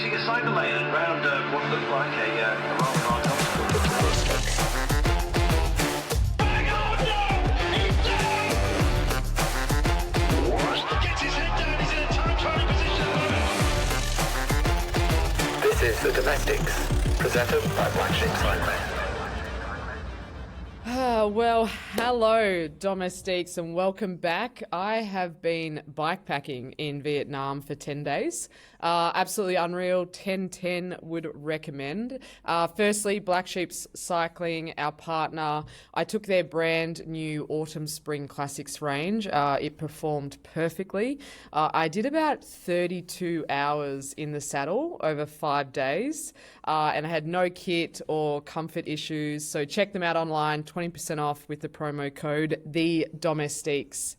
racing a cycle lane around what looked like a rather hard obstacle. Hang on, no! He's down! Gets his head down, he's in a tight fighting position. This is the Domestics, presented by Black Sheep Cycling. Well, hello, domestiques, and welcome back. I have been bikepacking in Vietnam for 10 days. Absolutely unreal. 10/10 would recommend. Firstly, Black Sheep's Cycling, our partner. I took their brand new Autumn Spring Classics range. It performed perfectly. I did about 32 hours in the saddle over 5 days, and I had no kit or comfort issues. So check them out online, 20% off with the promo code THEDOMESTIQUES.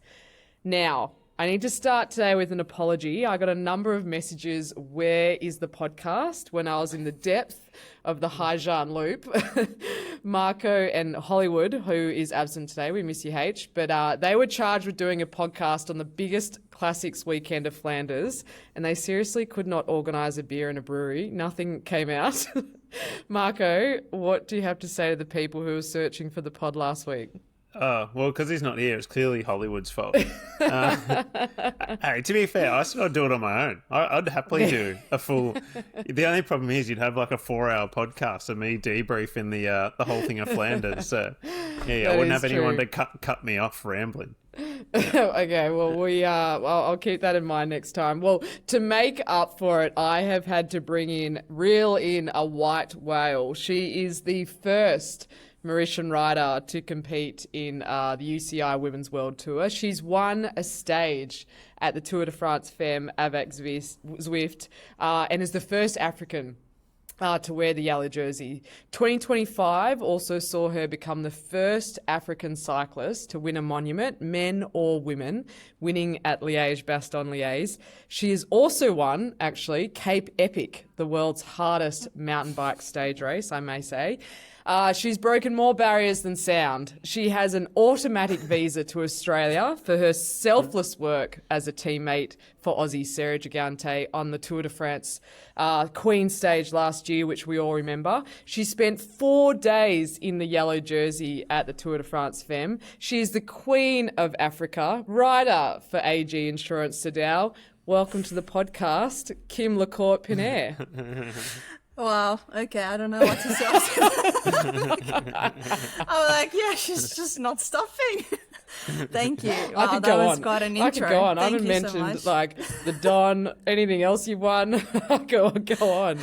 Now, I need to start today with an apology. I got a number of messages, where is the podcast, when I was in the depth of the Haijan loop. Marco and Hollywood, who is absent today, we miss you, H, but they were charged with doing a podcast on the biggest classics weekend of Flanders, and they seriously could not organise a beer in a brewery. Nothing came out. Marco, what do you have to say to the people who were searching for the pod last week? Oh, well, because he's not here, it's clearly Hollywood's fault. Hey, to be fair, I still do it on my own. I'd happily do a full... The only problem is you'd have like a 4-hour podcast of me debriefing the whole thing of Flanders. So, yeah, I wouldn't have anyone to cut me off rambling. Okay, well, I'll keep that in mind next time. Well, to make up for it, I have had to reel in a white whale. She is the first Mauritian rider to compete in the UCI Women's World Tour. She's won a stage at the Tour de France Femmes avec Zwift and is the first African to wear the yellow jersey. 2025 also saw her become the first African cyclist to win a monument, men or women, winning at Liège-Bastogne-Liège. She has also won, actually, Cape Epic, the world's hardest mountain bike stage race, I may say. She's broken more barriers than sound. She has an automatic visa to Australia for her selfless work as a teammate for Aussie Sarah Gigante on the Tour de France Queen stage last year, which we all remember. She spent 4 days in the yellow jersey at the Tour de France Femmes. She is the Queen of Africa, rider for AG Insurance Sadao. Welcome to the podcast, Kim Le Court-Pienaar. Wow, okay, I don't know what to say. I'm like, yeah, she's just not stopping. Thank you. Wow, that was quite an intro. I could go on. I haven't mentioned like the Don, anything else you won. go on.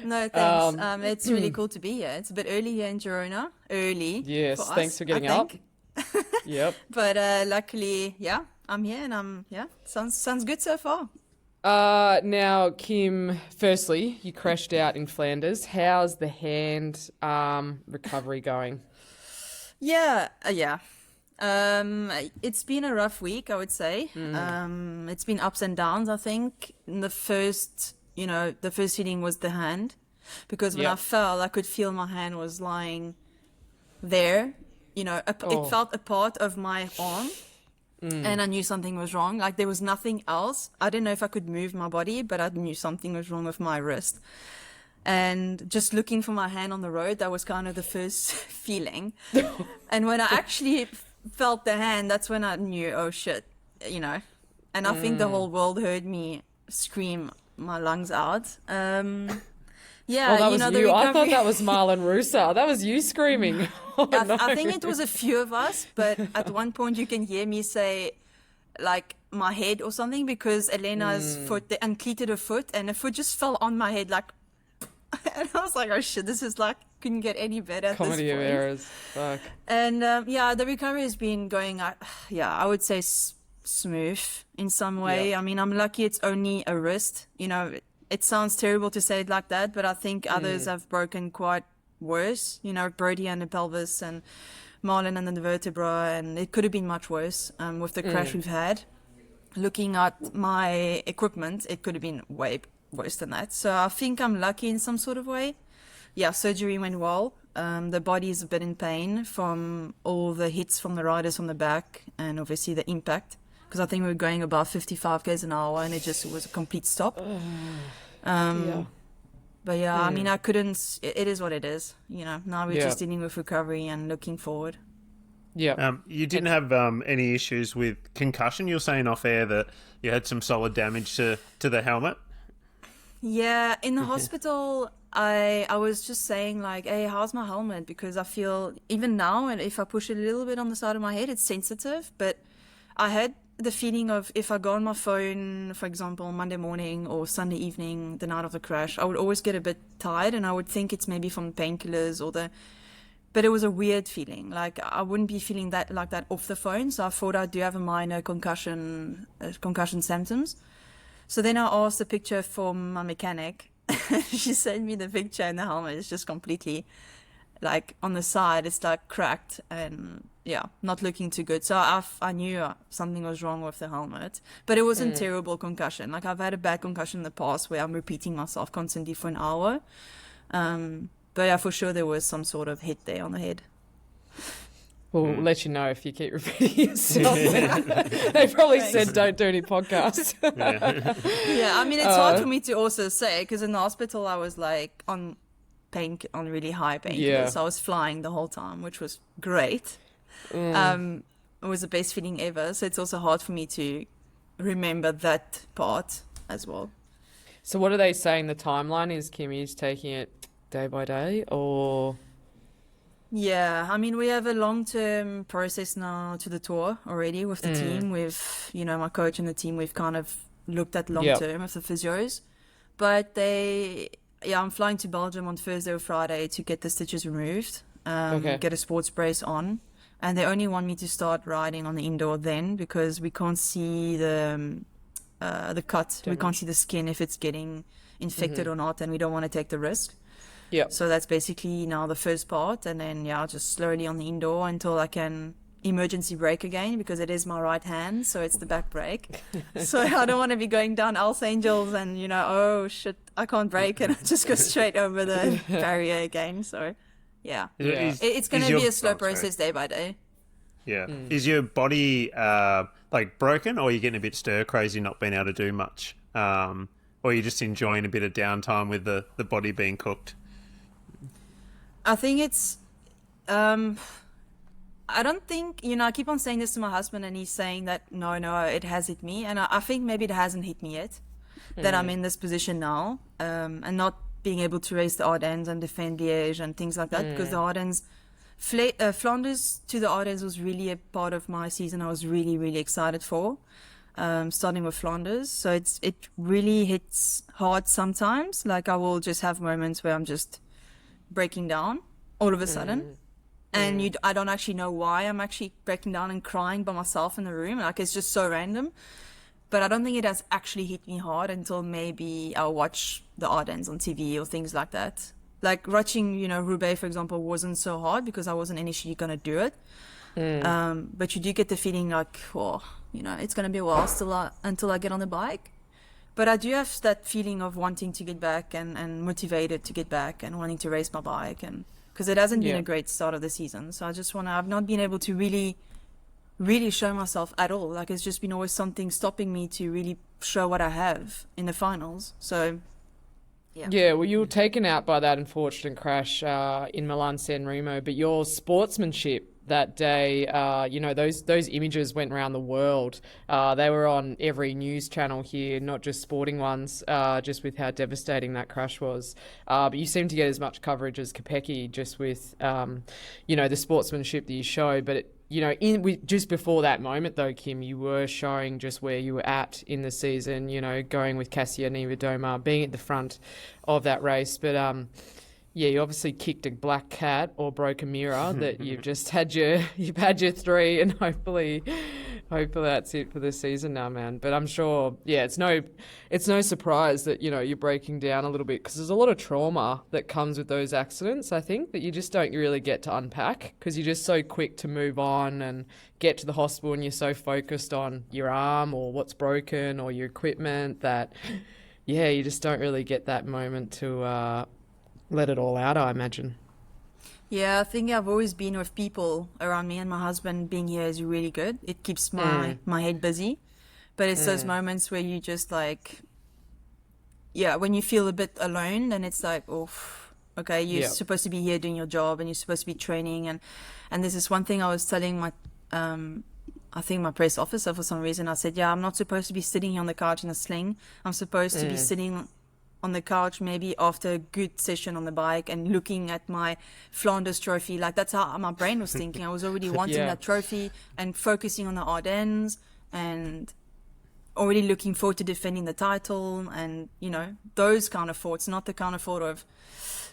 No, thanks. It's really cool to be here. It's a bit early here in Girona. Early. Yes, for thanks us, for getting up. Yep. But luckily, yeah, I'm here and sounds good so far. Now, Kim, firstly, you crashed out in Flanders. How's the hand recovery going? Yeah. It's been a rough week, I would say. It's been ups and downs, I think. The first feeling was the hand, because when I fell, I could feel my hand was lying there. It felt a part of my arm. And I knew something was wrong. Like, there was nothing else. I didn't know if I could move my body, but I knew something was wrong with my wrist. And just looking for my hand on the road, that was kind of the first feeling. And when I actually felt the hand, that's when I knew, oh shit, And I think the whole world heard me scream my lungs out. Yeah, that was you. I thought that was Marlon Russo. That was you screaming. I think it was a few of us, but at one point you can hear me say, like, my head or something, because Elena's foot, they uncleated her foot, and her foot just fell on my head, like, and I was like, oh shit, this is like, couldn't get any better at Comedy this of point. errors. Fuck. And the recovery has been going, I would say smooth in some way. Yeah. I mean, I'm lucky it's only a wrist, It sounds terrible to say it like that, but I think others have broken quite worse. Brody and the pelvis, and Marlon and the vertebra, and it could have been much worse with the crash we've had. Looking at my equipment, it could have been way worse than that. So I think I'm lucky in some sort of way. Yeah, surgery went well. The body is a bit in pain from all the hits from the riders on the back, and obviously the impact. Because I think we were going about 55 k's an hour, and it was a complete stop. But yeah, I mean, I couldn't. It is what it is. Now we're just dealing with recovery and looking forward. Yeah. You didn't have any issues with concussion. You were saying off air that you had some solid damage to the helmet. Yeah, in the hospital, I was just saying like, hey, how's my helmet? Because I feel even now, and if I push it a little bit on the side of my head, it's sensitive. But I had the feeling of if I go on my phone, for example, Monday morning or Sunday evening, the night of the crash, I would always get a bit tired, and I would think it's maybe from painkillers but it was a weird feeling. Like I wouldn't be feeling that like that off the phone. So I thought I do have a minor concussion symptoms. So then I asked a picture from my mechanic. She sent me the picture, and the helmet is just completely like on the side. It's like cracked and not looking too good. So I knew something was wrong with the helmet, but it wasn't terrible concussion. Like I've had a bad concussion in the past where I'm repeating myself constantly for an hour. But yeah, for sure there was some sort of hit there on the head. We'll let you know if you keep repeating yourself. They probably said don't do any podcasts. Yeah, I mean, it's hard for me to also say because in the hospital I was like on really high painkillers. So I was flying the whole time, which was great. It was the best feeling ever. So it's also hard for me to remember that part as well. So what are they saying the timeline is? Kimmy's taking it day by day, or? Yeah, I mean, we have a long-term process now to the tour already with the team. With, my coach and the team, we've kind of looked at long-term with the physios. But I'm flying to Belgium on Thursday or Friday to get the stitches removed, get a sports brace on. And they only want me to start riding on the indoor then because we can't see the cut. We can't see the skin if it's getting infected or not, and we don't want to take the risk. Yeah. So that's basically now the first part, and then just slowly on the indoor until I can emergency brake again because it is my right hand, so it's the back brake. So I don't want to be going down Alps Angels and oh shit, I can't brake, and I just go straight over the barrier again. So it's going to be a slow process day by day. Yeah. Is your body like broken, or are you getting a bit stir crazy not being able to do much, or are you just enjoying a bit of downtime with the body being cooked? I think it's, I don't think, I keep on saying this to my husband and he's saying that, no, it has hit me. And I think maybe it hasn't hit me yet, that I'm in this position now, and not being able to race the Ardennes and defend Liège and things like that, because the Ardennes, Flanders to the Ardennes was really a part of my season I was really, really excited for, starting with Flanders. So it really hits hard sometimes. Like I will just have moments where I'm just breaking down all of a sudden, and I don't actually know why I'm actually breaking down and crying by myself in the room. Like it's just so random, but I don't think it has actually hit me hard until maybe I'll watch the Ardennes on TV or things like that. Like watching, Roubaix, for example, wasn't so hard because I wasn't initially going to do it. But you do get the feeling like, it's going to be a while until I get on the bike. But I do have that feeling of wanting to get back and motivated to get back and wanting to race my bike, and because it hasn't been a great start of the season. So I've not been able to really, really show myself at all. Like it's just been always something stopping me to really show what I have in the finals. So, yeah. Yeah, well, you were taken out by that unfortunate crash in Milan-San Remo, but your sportsmanship that day, those images went around the world. They were on every news channel here, not just sporting ones, just with how devastating that crash was. But you seem to get as much coverage as Kopecky just with, the sportsmanship that you show. But, just before that moment, though, Kim, you were showing just where you were at in the season, going with Cassia Niewiadoma, being at the front of that race. But, you obviously kicked a black cat or broke a mirror that you've just had your three, and hopefully that's it for this season now, man. But I'm sure, it's no surprise that, you're breaking down a little bit because there's a lot of trauma that comes with those accidents, I think, that you just don't really get to unpack because you're just so quick to move on and get to the hospital and you're so focused on your arm or what's broken or your equipment that, you just don't really get that moment to let it all out, I imagine. Yeah, I think I've always been with people around me, and my husband being here is really good. It keeps my head busy. But it's those moments where you just like, when you feel a bit alone, then it's like, oh, okay, you're Yeah. supposed to be here doing your job and you're supposed to be training. And this is one thing I was telling my, I think my press officer for some reason. I said, I'm not supposed to be sitting on the couch in a sling. I'm supposed to be sitting on the couch maybe after a good session on the bike and looking at my Flanders trophy. Like, that's how my brain was thinking. I was already wanting Yeah. that trophy and focusing on the Ardennes and already looking forward to defending the title and, those kind of thoughts, not the kind of thought of,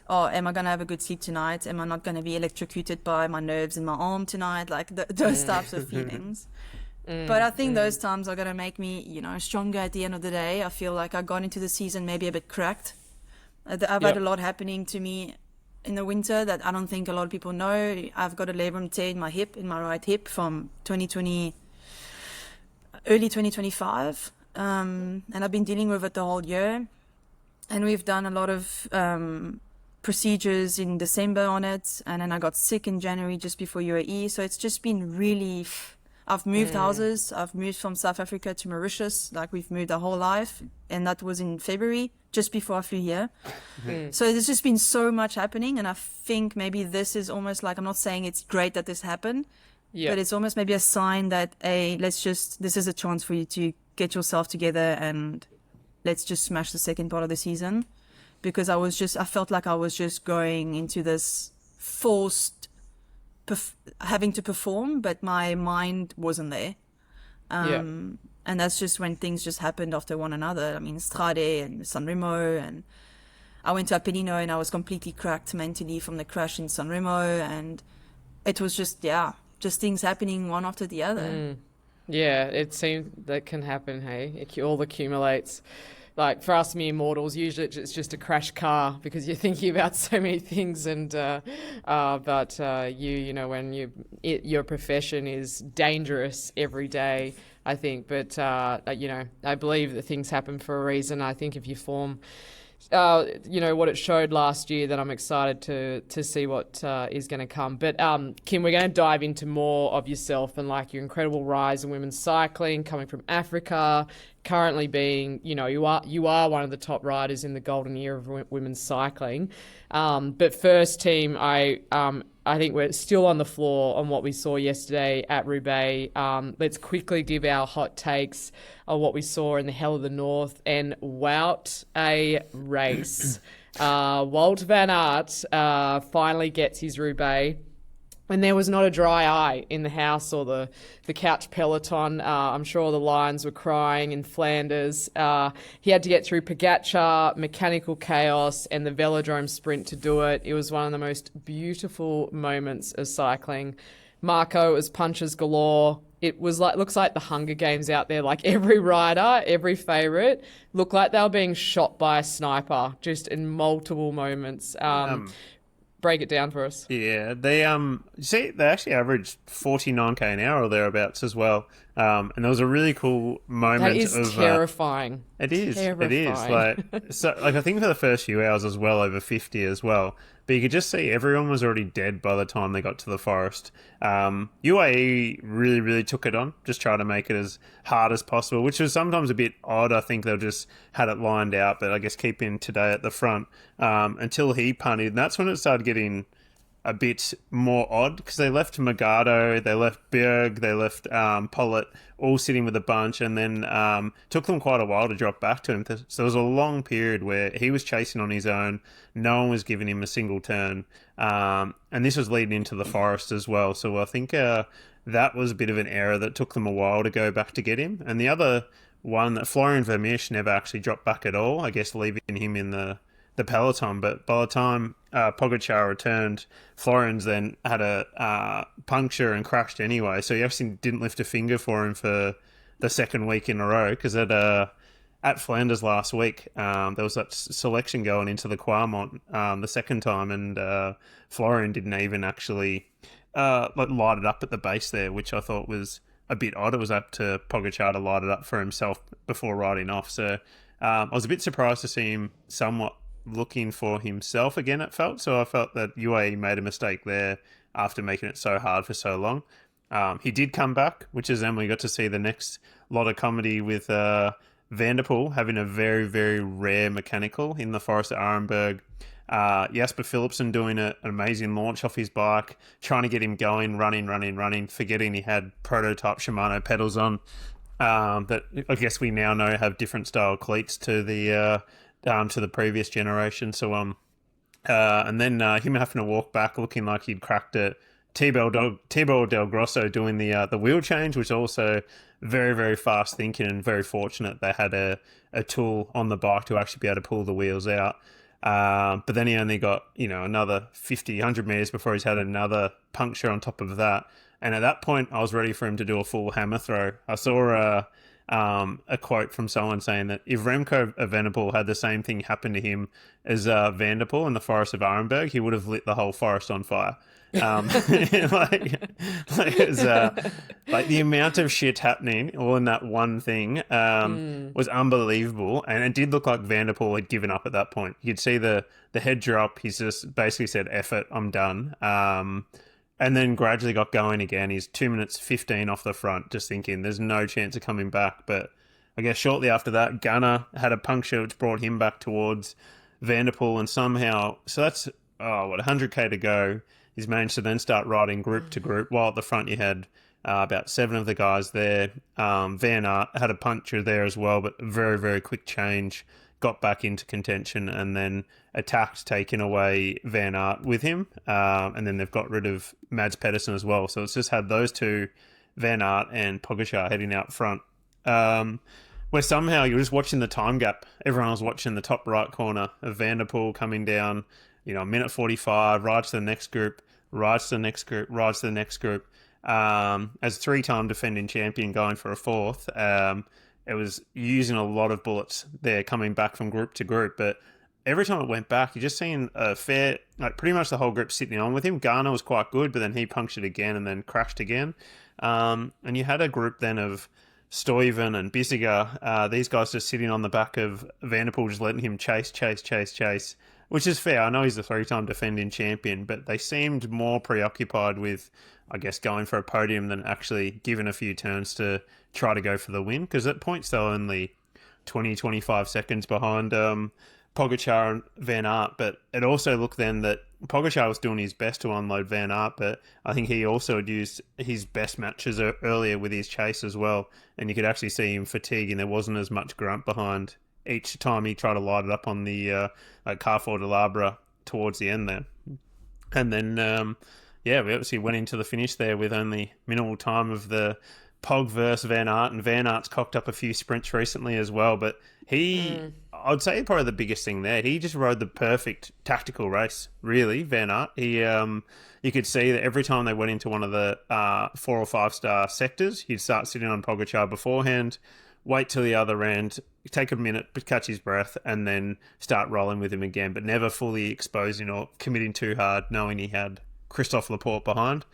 oh, am I going to have a good sleep tonight? Am I not going to be electrocuted by my nerves in my arm tonight? Like those types of feelings. But I think those times are going to make me, stronger at the end of the day. I feel like I got into the season maybe a bit cracked. I've had a lot happening to me in the winter that I don't think a lot of people know. I've got a labrum tear in my right hip from early 2025. And I've been dealing with it the whole year. And we've done a lot of procedures in December on it. And then I got sick in January just before UAE. So it's just been really... I've moved houses. I've moved from South Africa to Mauritius. Like, we've moved our whole life. And that was in February, just before I flew here. So there's just been so much happening. And I think maybe this is almost like, I'm not saying it's great that this happened, but it's almost maybe a sign that, this is a chance for you to get yourself together and let's just smash the second part of the season. Because I felt like I was just going into this forced having to perform, but my mind wasn't there. And that's just when things just happened after one another. I mean, Strade and Sanremo, and I went to Apennino and I was completely cracked mentally from the crash in Sanremo, and it was just things happening one after the other. Yeah, it seems that can happen, hey? It all accumulates. Like, for us mere mortals, usually it's just a crashed car because you're thinking about so many things. And but when your profession is dangerous every day, I think. But I believe that things happen for a reason. I think if you form, what it showed last year, that I'm excited to see what is going to come. But Kim, we're going to dive into more of yourself and like your incredible rise in women's cycling, coming from Africa, currently being, you are one of the top riders in the golden era of women's cycling. But first, team, I think we're still on the floor on what we saw yesterday at Roubaix. Let's quickly give our hot takes on what we saw in the Hell of the North, and wout a race. Wout van Aert finally gets his Roubaix. And there was not a dry eye in the house or the couch peloton. I'm sure the lions were crying in Flanders. He had to get through Pogačar, mechanical chaos, and the velodrome sprint to do it. It was one of the most beautiful moments of cycling. Marco, it was punches galore. It was looks like the Hunger Games out there. Like, every rider, every favourite looked like they were being shot by a sniper, just in multiple moments. Break it down for us. Yeah, they actually averaged 49k an hour or thereabouts as well. And there was a really cool moment. That is terrifying. It is. Terrifying. It is. I think for the first few hours as well, over 50 as well. But you could just see everyone was already dead by the time they got to the forest. UAE really, really took it on, just trying to make it as hard as possible, which was sometimes a bit odd. I think they just had it lined out, but I guess keeping today at the front until he punted. And that's when it started getting a bit more odd, because they left Magado, they left Berg, they left Pollitt all sitting with a bunch, and then took them quite a while to drop back to him. So there was a long period where he was chasing on his own, no one was giving him a single turn, and this was leading into the forest as well. So I think that was a bit of an error that took them a while to go back to get him. And the other one, that Florian Vermeersch never actually dropped back at all, I guess leaving him in the peloton. But by the time Pogačar returned, Florian's then had a puncture and crashed anyway, so he actually didn't lift a finger for him for the second week in a row, because at Flanders last week there was that selection going into the Quarmont the second time, and Florian didn't even actually light it up at the base there, which I thought was a bit odd. It was up to Pogačar to light it up for himself before riding off, so I was a bit surprised to see him somewhat looking for himself again, it felt. So I felt that UAE made a mistake there after making it so hard for so long. He did come back, which is then we got to see the next lot of comedy with Van der Poel having a very, very rare mechanical in the Forest at Arenberg. Jasper Philipsen doing an amazing launch off his bike, trying to get him going, running, forgetting he had prototype Shimano pedals on. That I guess we now know have different style cleats to the previous generation. So and then him having to walk back looking like he'd cracked it. Thibaut Del Grosso doing the wheel change, which also very, very fast thinking and very fortunate they had a tool on the bike to actually be able to pull the wheels out. But then he only got, another 50, 100 meters before he's had another puncture on top of that. And at that point, I was ready for him to do a full hammer throw. I saw a quote from someone saying that if Remco Evenepoel had the same thing happen to him as Van der Poel in the Forest of Arenberg, he would have lit the whole forest on fire. It was, the amount of shit happening all in that one thing was unbelievable, and it did look like Van der Poel had given up at that point. You'd see the head drop. He's just basically said, "Eff it, I'm done." And then gradually got going again. He's 2 minutes 15 off the front, just thinking there's no chance of coming back. But I guess shortly after that, Gunnar had a puncture which brought him back towards Van der Poel, and somehow, so that's 100k to go. He's managed to then start riding group to group, while at the front you had about 7 of the guys there. Van Aert had a puncture there as well, but very, very quick change, got back into contention, and then attacked, taking away Van Aert with him. And then they've got rid of Mads Pedersen as well. So it's just had those two, Van Aert and Pogačar, heading out front. Where somehow you're just watching the time gap. Everyone was watching the top right corner of Van der Poel coming down, minute 45, rides to the next group, rides to the next group, rides to the next group. As 3-time defending champion going for a 4th, it was using a lot of bullets there coming back from group to group. But every time it went back, you're just seeing pretty much the whole group sitting on with him. Garner was quite good, but then he punctured again and then crashed again. And you had a group then of Stuyven and Bissiger, these guys just sitting on the back of Van der Poel, just letting him chase, which is fair. I know he's a 3-time defending champion, but they seemed more preoccupied with, I guess, going for a podium than actually giving a few turns to try to go for the win. Because at points they were only 20, 25 seconds behind Pogačar and Van Aert. But it also looked then that Pogačar was doing his best to unload Van Aert, but I think he also had used his best matches earlier with his chase as well. And you could actually see him fatiguing. There wasn't as much grunt behind each time he tried to light it up on the Carrefour de l'Arbre towards the end there. And then, we obviously went into the finish there with only minimal time of the Pog versus Van Aert, and Van Aert's cocked up a few sprints recently as well, but I'd say probably the biggest thing there, he just rode the perfect tactical race, really, Van Aert. He, you could see that every time they went into one of the 4 or 5 star sectors, he'd start sitting on Pogačar beforehand, wait till the other end, take a minute, catch his breath, and then start rolling with him again, but never fully exposing or committing too hard, knowing he had Christophe Laporte behind.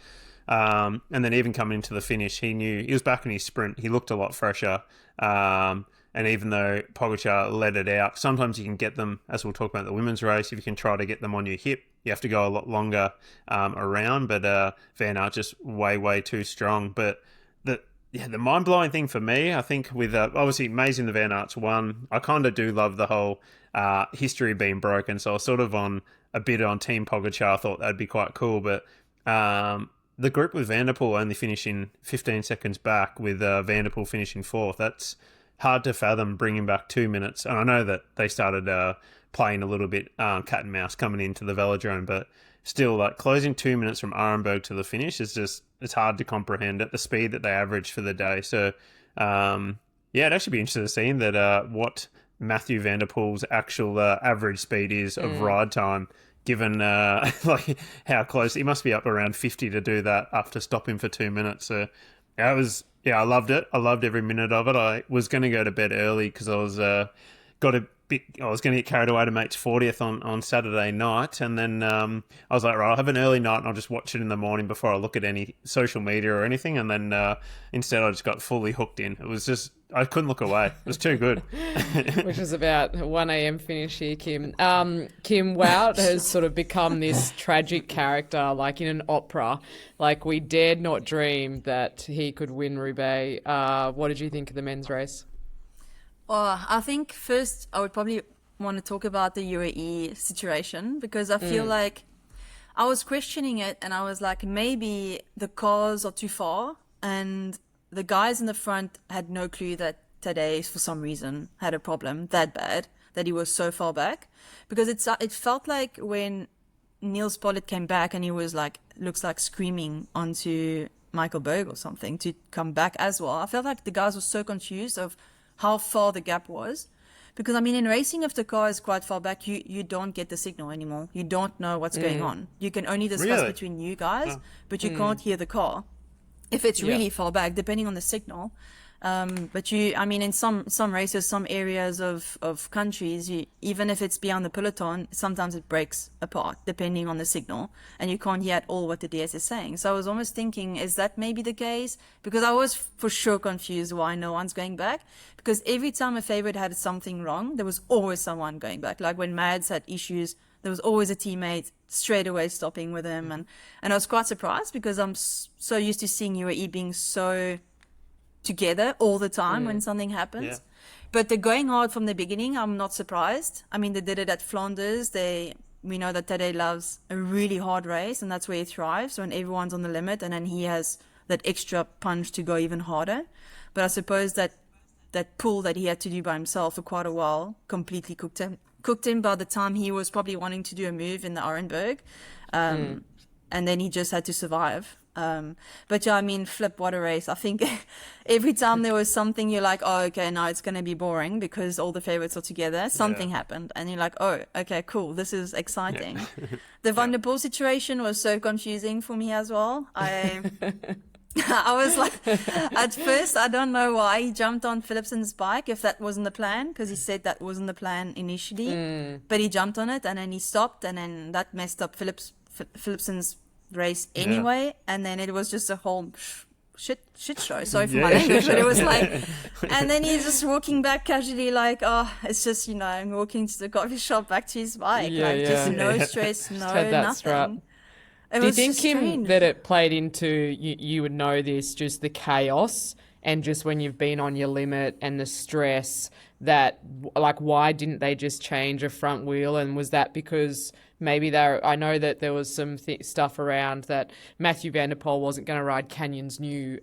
And then even coming into the finish, he knew he was back in his sprint. He looked a lot fresher. And even though Pogačar led it out, sometimes you can get them, as we'll talk about the women's race, if you can try to get them on your hip, you have to go a lot longer around. But Van Aert just way too strong. But the mind-blowing thing for me, I think, with obviously amazing the Van Aert's won, I kind of do love the whole history being broken. So I was sort of on a bit on Team Pogačar. I thought that'd be quite cool. But the group with Van der Poel only finishing 15 seconds back, with Van der Poel finishing 4th, that's hard to fathom, bringing back 2 minutes. And I know that they started playing a little bit cat and mouse coming into the velodrome, but still, like, closing 2 minutes from Arenberg to the finish is just, it's hard to comprehend at the speed that they averaged for the day. So, it'd actually be interesting to see that what Mathieu Van der Poel's actual average speed is of ride time, given like how close he must be, up around 50 to do that after stopping for 2 minutes. So I loved it. I loved every minute of it. I was going to go to bed early because I was I was going to get carried away to mate's 40th on Saturday night, and then I was like, right, I'll have an early night and I'll just watch it in the morning before I look at any social media or anything. And then instead I just got fully hooked in. It was just, I couldn't look away. It was too good. Which was about 1 a.m. finish here, Kim. Kim, Wout has sort of become this tragic character, like in an opera. Like, we dared not dream that he could win Roubaix. What did you think of the men's race? Well, I think first I would probably want to talk about the UAE situation, because I feel like I was questioning it, and I was like, maybe the cars are too far, and the guys in the front had no clue that Tadej, for some reason, had a problem that bad, that he was so far back. Because it felt like when Niels Pollitt came back and he was like, looks like screaming onto Michael Berg or something to come back as well. I felt like the guys were so confused of how far the gap was. Because, I mean, in racing, if the car is quite far back, you don't get the signal anymore. You don't know what's going on. You can only discuss between you guys, but you can't hear the car if it's really far back, depending on the signal. But I mean, in some races, some areas of countries, even if it's beyond the peloton, sometimes it breaks apart depending on the signal, and you can't hear at all what the DS is saying. So I was almost thinking, is that maybe the case? Because I was for sure confused why no one's going back. Because every time a favorite had something wrong, there was always someone going back. Like when Mads had issues, there was always a teammate straight away stopping with him. And I was quite surprised, because I'm so used to seeing UAE being so together all the time when something happens. Yeah. But they're going hard from the beginning. I'm not surprised. I mean, they did it at Flanders. We know that Tadej loves a really hard race, and that's where he thrives, when everyone's on the limit, and then he has that extra punch to go even harder. But I suppose that pull that he had to do by himself for quite a while completely cooked him by the time he was probably wanting to do a move in the Arenberg. And then he just had to survive. But yeah, I mean, flip, what a race. I think every time there was something, you're like, oh, okay, now it's going to be boring because all the favorites are together. Something happened. And you're like, oh, okay, cool. This is exciting. Yeah. The Van der Poel situation was so confusing for me as well. I was like, at first, I don't know why he jumped on Philipsen's bike, if that wasn't the plan, because he said that wasn't the plan initially. But he jumped on it, and then he stopped, and then that messed up Philipsen's race anyway, and then it was just a whole shit show. Sorry for my language, but it was like, and then he's just walking back casually, like, oh, it's just, I'm walking to the coffee shop back to his bike, just no stress, nothing. Do you think, Kim, that it played into, you would know this, just the chaos and just when you've been on your limit and the stress, that, like, why didn't they just change a front wheel? And was that because maybe I know that there was some stuff around that Mathieu van der Poel wasn't going to ride Canyon's new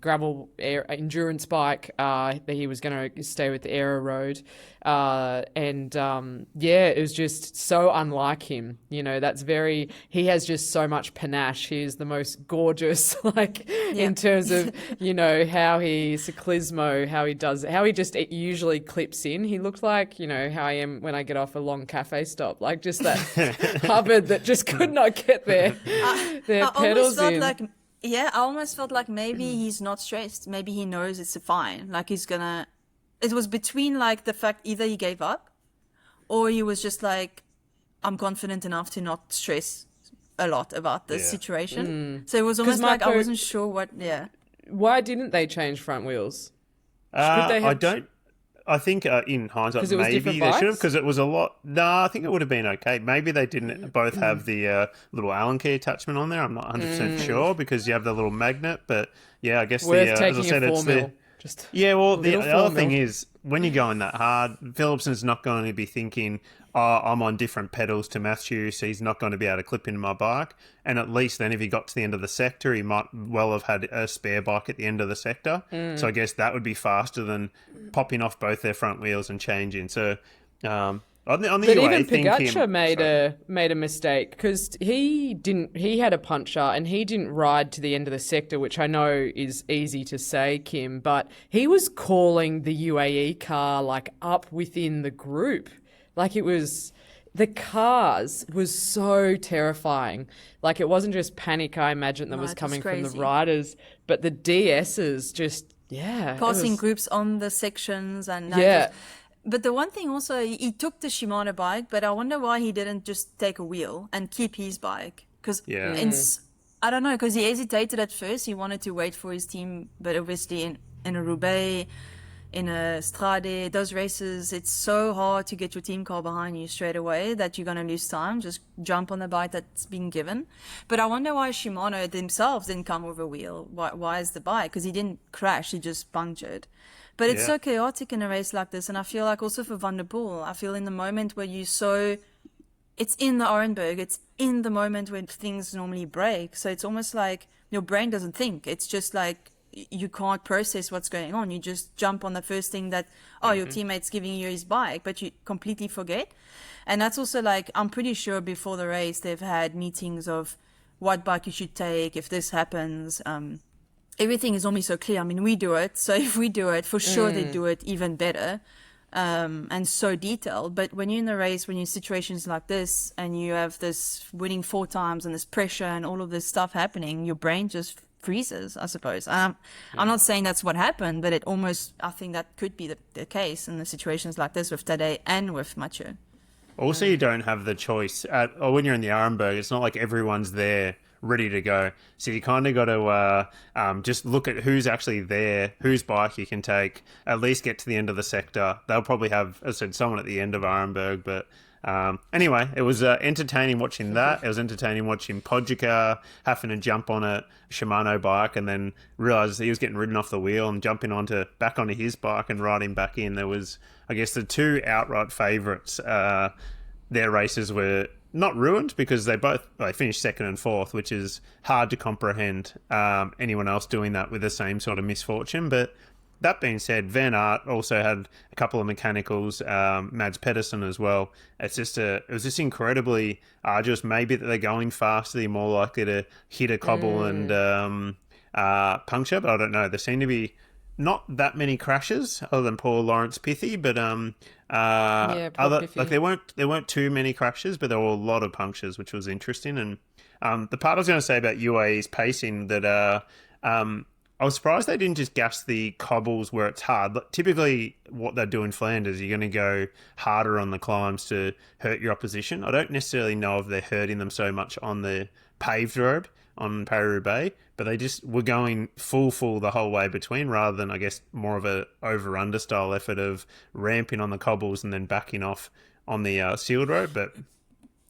gravel endurance bike, that he was going to stay with the Aero Road. It was just so unlike him. He has just so much panache. He's the most gorgeous, in terms of, how he ciclismo, how he just usually clips in. He looked like, how I am when I get off a long cafe stop, like just that Hubbard that just could not get their pedals in. I almost felt like maybe he's not stressed. Maybe he knows it's fine. Like he's gonna. It was between like the fact either he gave up, or he was just like, I'm confident enough to not stress a lot about this situation. So it was almost like I wasn't sure what. Yeah. Why didn't they change front wheels? I think in hindsight, maybe they should have, because it was a lot. No, I think it would have been okay. Maybe they didn't both have the little Allen key attachment on there. I'm not 100% sure, because you have the little magnet. But yeah, I guess worth as I said, it's the. The other thing is, when you're going that hard, Philipsen's not going to be thinking, I'm on different pedals to Matthew, so he's not going to be able to clip into my bike. And at least then if he got to the end of the sector, he might well have had a spare bike at the end of the sector. So I guess that would be faster than popping off both their front wheels and changing. So on the but UAE even thing, Pogačar made a mistake, because he had a puncher and he didn't ride to the end of the sector, which I know is easy to say, Kim, but he was calling the UAE car like up within the group. Like it was, the cars was so terrifying. Like it wasn't just panic, I imagine, that was coming from the riders, but the DSs just, passing groups on the sections and But the one thing also, he took the Shimano bike, but I wonder why he didn't just take a wheel and keep his bike. Because I don't know, because he hesitated at first. He wanted to wait for his team, but obviously in a Roubaix, in a Strade, those races, it's so hard to get your team car behind you straight away that you're going to lose time. Just jump on the bike that's been given. But I wonder why Shimano themselves didn't come with a wheel. Why is the bike? Because he didn't crash, he just punctured. But it's Yeah. so chaotic in a race like this. And I feel like also for Van der Poel, I feel in the moment where it's in the Orenburg, it's in the moment when things normally break. So it's almost like your brain doesn't think. It's just like you can't process what's going on. You just jump on the first thing that, your teammate's giving you his bike, but you completely forget. And that's also like, I'm pretty sure before the race, they've had meetings of what bike you should take if this happens. Everything is normally so clear. I mean, we do it. So if we do it, for sure they do it even better. And so detailed. But when you're in the race, when you're in situations like this and you have this winning 4 times and this pressure and all of this stuff happening, your brain just freezes, I suppose. I'm not saying that's what happened, but I think that could be the case in the situations like this with Tadej and with Mathieu. Also, you don't have the choice. Or when you're in the Arenberg, it's not like everyone's there ready to go. So you kind of got to just look at who's actually there, whose bike you can take, at least get to the end of the sector. They'll probably have, as I said, someone at the end of Arenberg. But anyway, it was entertaining watching that. It was entertaining watching Pogačar having to jump on a Shimano bike and then realise he was getting ridden off the wheel and jumping back onto his bike and riding back in. There was, I guess, the 2 outright favourites. Their races were not ruined because they finished 2nd and 4th, which is hard to comprehend anyone else doing that with the same sort of misfortune. But that being said, Van Aert also had a couple of mechanicals, Mads Pedersen as well. It was just incredibly arduous. Maybe that they're going faster, they're more likely to hit a cobble and puncture, but I don't know. There seem to be not that many crashes other than poor Lawrence Pithy, but Pithy. there weren't too many crashes, but there were a lot of punctures, which was interesting. And the part I was going to say about UAE's pacing, that I was surprised they didn't just gas the cobbles where it's hard. Typically, what they do in Flanders, you're going to go harder on the climbs to hurt your opposition. I don't necessarily know if they're hurting them so much on the paved road on Paris-Roubaix, but they just were going full the whole way between, rather than, I guess, more of a over-under style effort of ramping on the cobbles and then backing off on the sealed road. But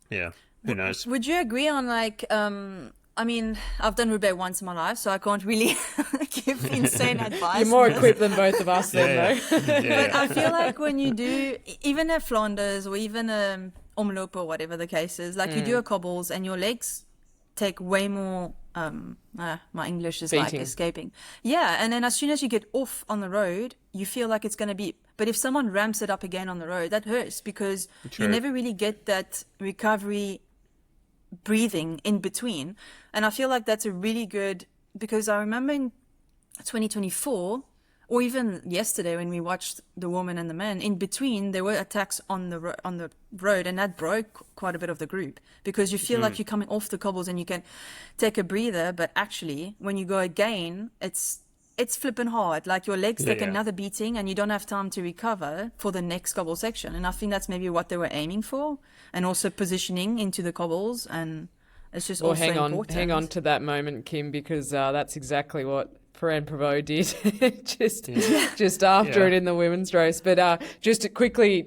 yeah, who knows? Would you agree on like, I mean, I've done Roubaix once in my life, so I can't really give insane advice. You're more equipped than both of us then, though. But I feel like when you do, even at Flanders or even Omloop or whatever the case is, like you do a cobbles and your legs take way more, my English is like escaping. Yeah, and then as soon as you get off on the road, you feel like it's going to be, but if someone ramps it up again on the road, that hurts because you never really get that recovery breathing in between. And I feel like that's a really good, because I remember in 2024 or even yesterday when we watched the woman and the man, in between there were attacks on the road, and that broke quite a bit of the group because you feel like you're coming off the cobbles and you can take a breather, but actually when you go again it's flipping hard, like your legs take another beating and you don't have time to recover for the next cobble section. And I think that's maybe what they were aiming for, and also positioning into the cobbles. And it's just also important. Hang on to that moment, Kim, because that's exactly what Ferran Prevot did just after it in the women's race. But just to quickly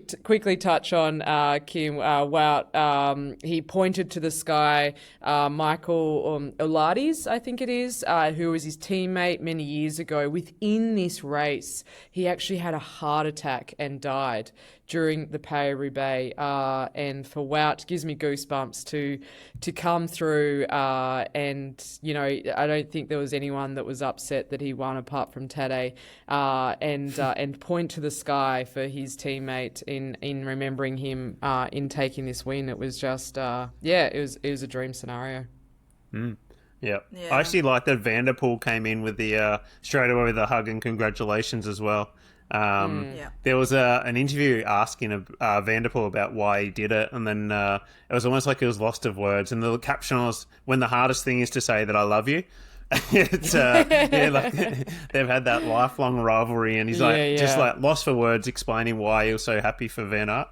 touch on Kim Wout, he pointed to the sky. Michael Olades, I think it is, who was his teammate many years ago. Within this race, he actually had a heart attack and died during the Paris-Roubaix, and for Wout, it gives me goosebumps to come through, and you know, I don't think there was anyone that was upset that he won apart from Tadej, and point to the sky for his teammate in remembering him in taking this win. It was just it was a dream scenario. Yeah. I actually like that Van der Poel came in with the straight away with a hug and congratulations as well. There was an interview asking Van der Poel about why he did it, and then it was almost like he was lost of words, and the caption was, "When the hardest thing is to say that I love you." It's like they've had that lifelong rivalry, and he's just like lost for words explaining why he was so happy for Van Aert.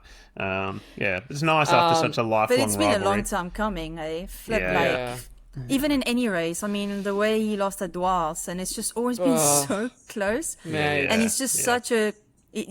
It's nice after such a lifelong rivalry. But it's been a long time coming, eh? Even in any race, I mean, the way he lost at Dwars, and it's just always been so close. And he's just such a,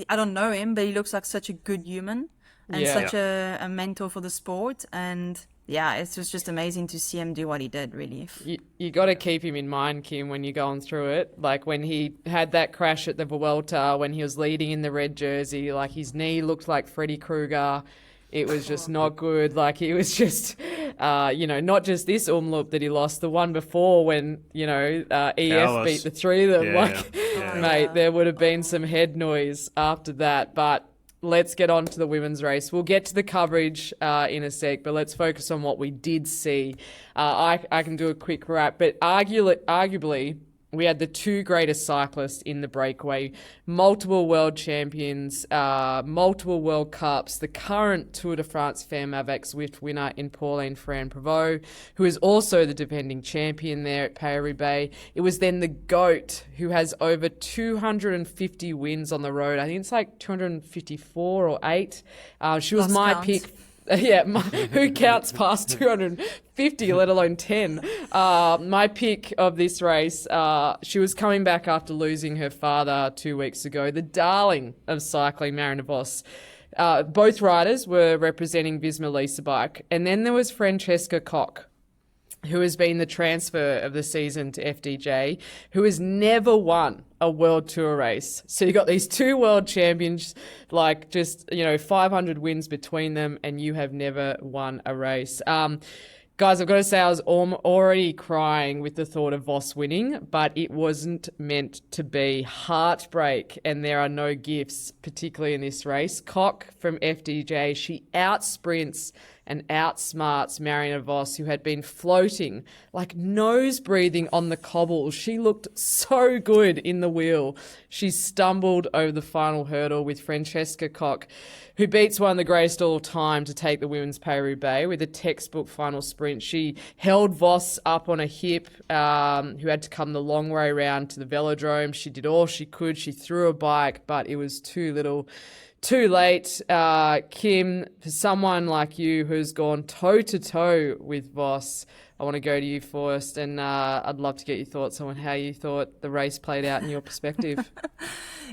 I don't know him, but he looks like such a good human and such a mentor for the sport. And yeah, it was just amazing to see him do what he did, really. You got to keep him in mind, Kim, when you're going through it. Like when he had that crash at the Vuelta, when he was leading in the red jersey, like his knee looked like Freddy Krueger. It was just not good. Like he was just, not just this umloop that he lost, the one before when, EF Carlos. beat the three of them. Yeah. Mate, there would have been some head noise after that. But let's get on to the women's race. We'll get to the coverage in a sec, but let's focus on what we did see. I can do a quick wrap, but arguably we had the two greatest cyclists in the breakaway, multiple world champions, multiple World Cups, the current Tour de France Femmes avec Zwift winner in Pauline Ferrand-Prévot, who is also the defending champion there at Paris-Roubaix. It was then the GOAT, who has over 250 wins on the road. I think it's like 254 or 8. She was Lost my count. pick. Yeah, who counts past 250, let alone 10? My pick of this race, she was coming back after losing her father 2 weeks ago, the darling of cycling, Marianne Vos. Both riders were representing Visma Lease Bike. And then there was Francesca Koch, who has been the transfer of the season to FDJ, who has never won a World Tour race. So you got these two world champions, like just, 500 wins between them, and you have never won a race. Guys, I've got to say I was already crying with the thought of Vos winning, but it wasn't meant to be. Heartbreak, and there are no gifts, particularly in this race. Koch from FDJ, she outsprints and outsmarts Marianne Vos, who had been floating, like nose breathing on the cobbles. She looked so good in the wheel. She stumbled over the final hurdle with Francesca Koch, who beats one of the greatest all time to take the women's Paris-Roubaix with a textbook final sprint. She held Vos up on a hip, who had to come the long way around to the velodrome. She did all she could. She threw a bike, but it was too little. Too late. Kim, for someone like you who's gone toe-to-toe with Vos, I want to go to you first, and I'd love to get your thoughts on how you thought the race played out in your perspective.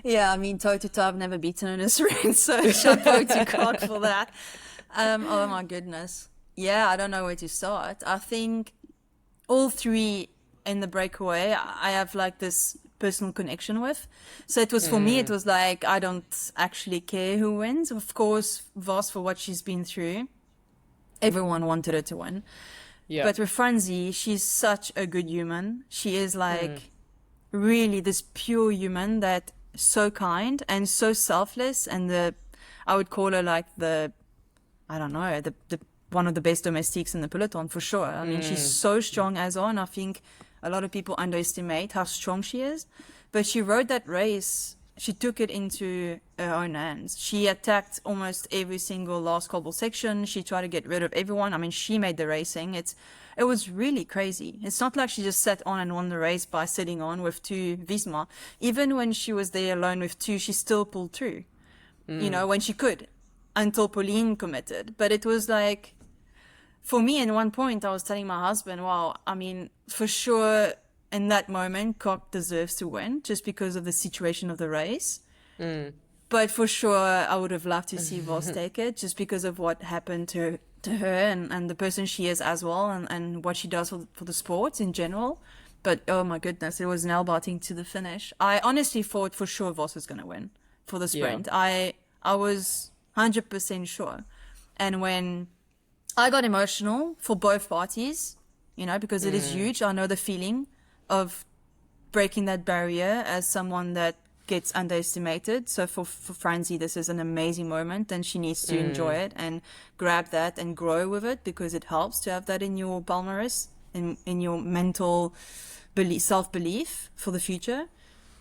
Yeah, I mean, toe-to-toe, I've never beaten in a sprint, so chapeau to God for that. Oh, my goodness. Yeah, I don't know where to start. I think all three in the breakaway, I have like this personal connection with. So it was, for me, it was like, I don't actually care who wins. Of course, Vos, for what she's been through, everyone wanted her to win. Yeah. But with Franzi, she's such a good human. She is like really this pure human that so kind and so selfless. And I would call her like the one of the best domestiques in the peloton for sure. I mean, she's so strong as well. And I think a lot of people underestimate how strong she is. But she rode that race. She took it into her own hands. She attacked almost every single last cobble section. She tried to get rid of everyone. I mean, she made the racing. It was really crazy. It's not like she just sat on and won the race by sitting on with two Visma. Even when she was there alone with two, she still pulled through, when she could, until Pauline committed. But it was like, for me, in one point, I was telling my husband, wow, I mean, for sure, in that moment, Koch deserves to win just because of the situation of the race. But for sure, I would have loved to see Vos take it just because of what happened to her and the person she is as well, and what she does for the sport in general. But oh my goodness, it was nail-biting to the finish. I honestly thought for sure Vos was going to win for the sprint. Yeah. I was 100% sure. And when I got emotional for both parties, because it is huge. I know the feeling of breaking that barrier as someone that gets underestimated. So for Franzi, this is an amazing moment, and she needs to enjoy it and grab that and grow with it, because it helps to have that in your palmarès, in your mental self-belief for the future.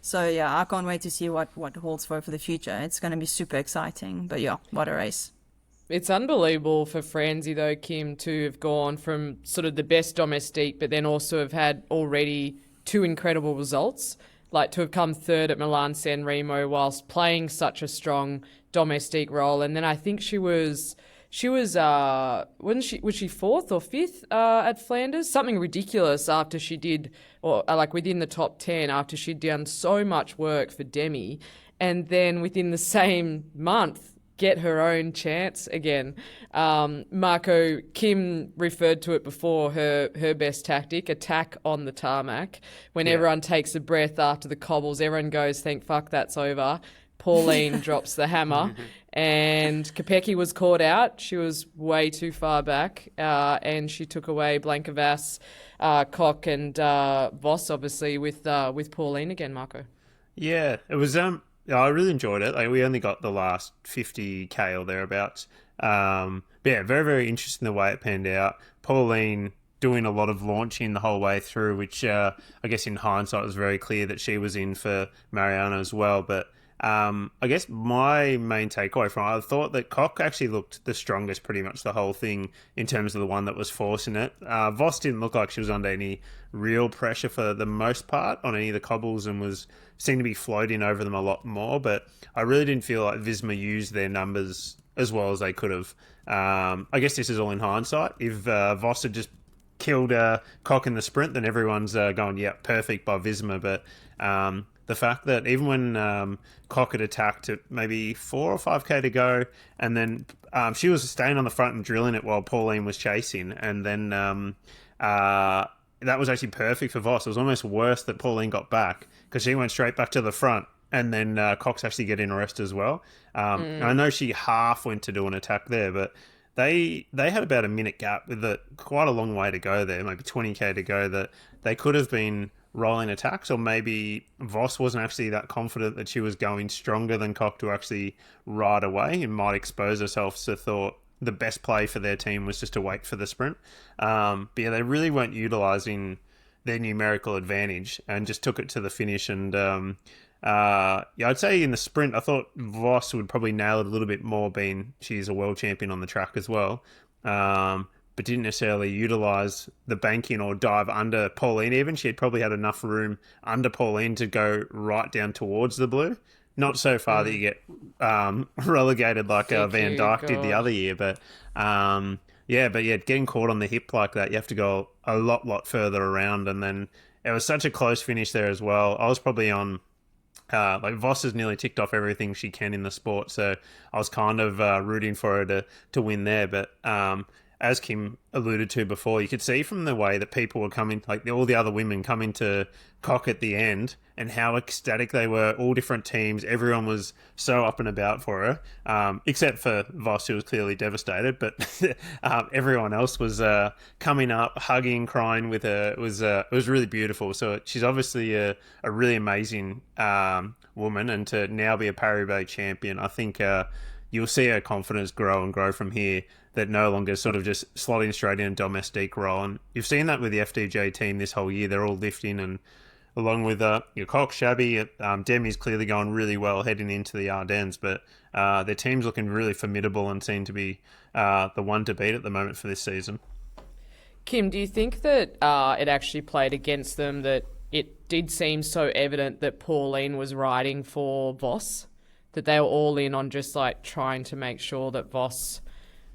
So yeah, I can't wait to see what holds for the future. It's going to be super exciting. But yeah, what a race. It's unbelievable for Franzi, though, Kim, to have gone from sort of the best domestique, but then also have had already two incredible results, like to have come third at Milan-San Remo whilst playing such a strong domestique role. And then I think was she fourth or fifth at Flanders? Something ridiculous after she did, or like within the top 10 after she'd done so much work for Demi. And then within the same month, get her own chance again. Marco, Kim referred to it before, her best tactic, attack on the tarmac. When everyone takes a breath after the cobbles, everyone goes, thank fuck that's over. Pauline drops the hammer, and Kopecky was caught out. She was way too far back, and she took away Blanca Vass, Koch, and Voss, obviously, with Pauline again, Marco. Yeah, it was. I really enjoyed it. Like, we only got the last 50k or thereabouts. But yeah, very, very interesting the way it panned out. Pauline doing a lot of launching the whole way through, which I guess in hindsight was very clear that she was in for Mariana as well. But I guess my main takeaway from it, I thought that Koch actually looked the strongest pretty much the whole thing in terms of the one that was forcing it. Voss didn't look like she was under any real pressure for the most part on any of the cobbles and seemed to be floating over them a lot more, but I really didn't feel like Visma used their numbers as well as they could have. I guess this is all in hindsight. If Voss had just killed Koch in the sprint, then everyone's going, yeah, perfect by Visma, but the fact that even when Koch had attacked at maybe 4 or 5k to go, and then she was staying on the front and drilling it while Pauline was chasing, and then that was actually perfect for Voss. It was almost worse that Pauline got back because she went straight back to the front, and then Koch's actually getting a rest as well. I know she half went to do an attack there, but they had about a minute gap with quite a long way to go there, maybe 20k to go, that they could have been rolling attacks, or maybe Voss wasn't actually that confident that she was going stronger than Koch to actually ride away and might expose herself, so thought the best play for their team was just to wait for the sprint. But yeah, they really weren't utilising their numerical advantage and just took it to the finish. And yeah, I'd say in the sprint, I thought Voss would probably nail it a little bit more, being she's a world champion on the track as well. But didn't necessarily utilise the banking or dive under Pauline even. She had probably had enough room under Pauline to go right down towards the blue. Not so far that you get relegated like Van Dijk did the other year. But yeah, getting caught on the hip like that, you have to go a lot further around. And then it was such a close finish there as well. I was probably on... like Voss has nearly ticked off everything she can in the sport, so I was kind of rooting for her to win there. But as Kim alluded to before, you could see from the way that people were coming, like all the other women coming to Koch at the end, and how ecstatic they were. All different teams, everyone was so up and about for her, except for Voss, who was clearly devastated. But everyone else was coming up, hugging, crying with her. It was really beautiful. So she's obviously a really amazing woman, and to now be a Paris-Roubaix champion, I think you'll see her confidence grow and grow from here. That no longer sort of just slotting straight in a domestique role. And you've seen that with the FDJ team this whole year. They're all lifting, and along with your Koch, Shabby, Demi's clearly going really well heading into the Ardennes, but their team's looking really formidable and seem to be the one to beat at the moment for this season. Kim, do you think that it actually played against them, that it did seem so evident that Pauline was riding for Voss, that they were all in on just like trying to make sure that Voss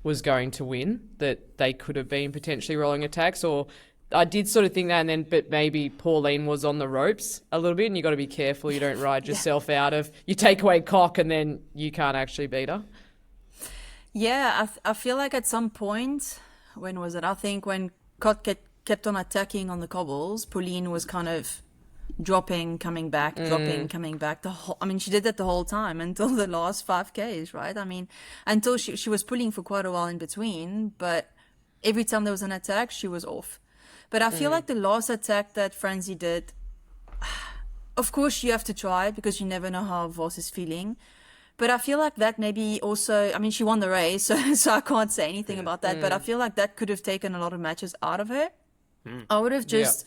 was going to win, that they could have been potentially rolling attacks? Or I did sort of think that, and then but maybe Pauline was on the ropes a little bit, and you got to be careful you don't ride yourself out of, you take away Koch and then you can't actually beat her. Yeah, I feel like at some point, when was it? I think when Koch kept on attacking on the cobbles, Pauline was kind of dropping, coming back, dropping, coming back. She did that the whole time until the last 5Ks, right? I mean, until she was pulling for quite a while in between, but every time there was an attack, she was off. But I feel like the last attack that Franzi did, of course you have to try it because you never know how Voss is feeling. But I feel like that maybe also, she won the race, so I can't say anything about that. But I feel like that could have taken a lot of matches out of her. I would have just...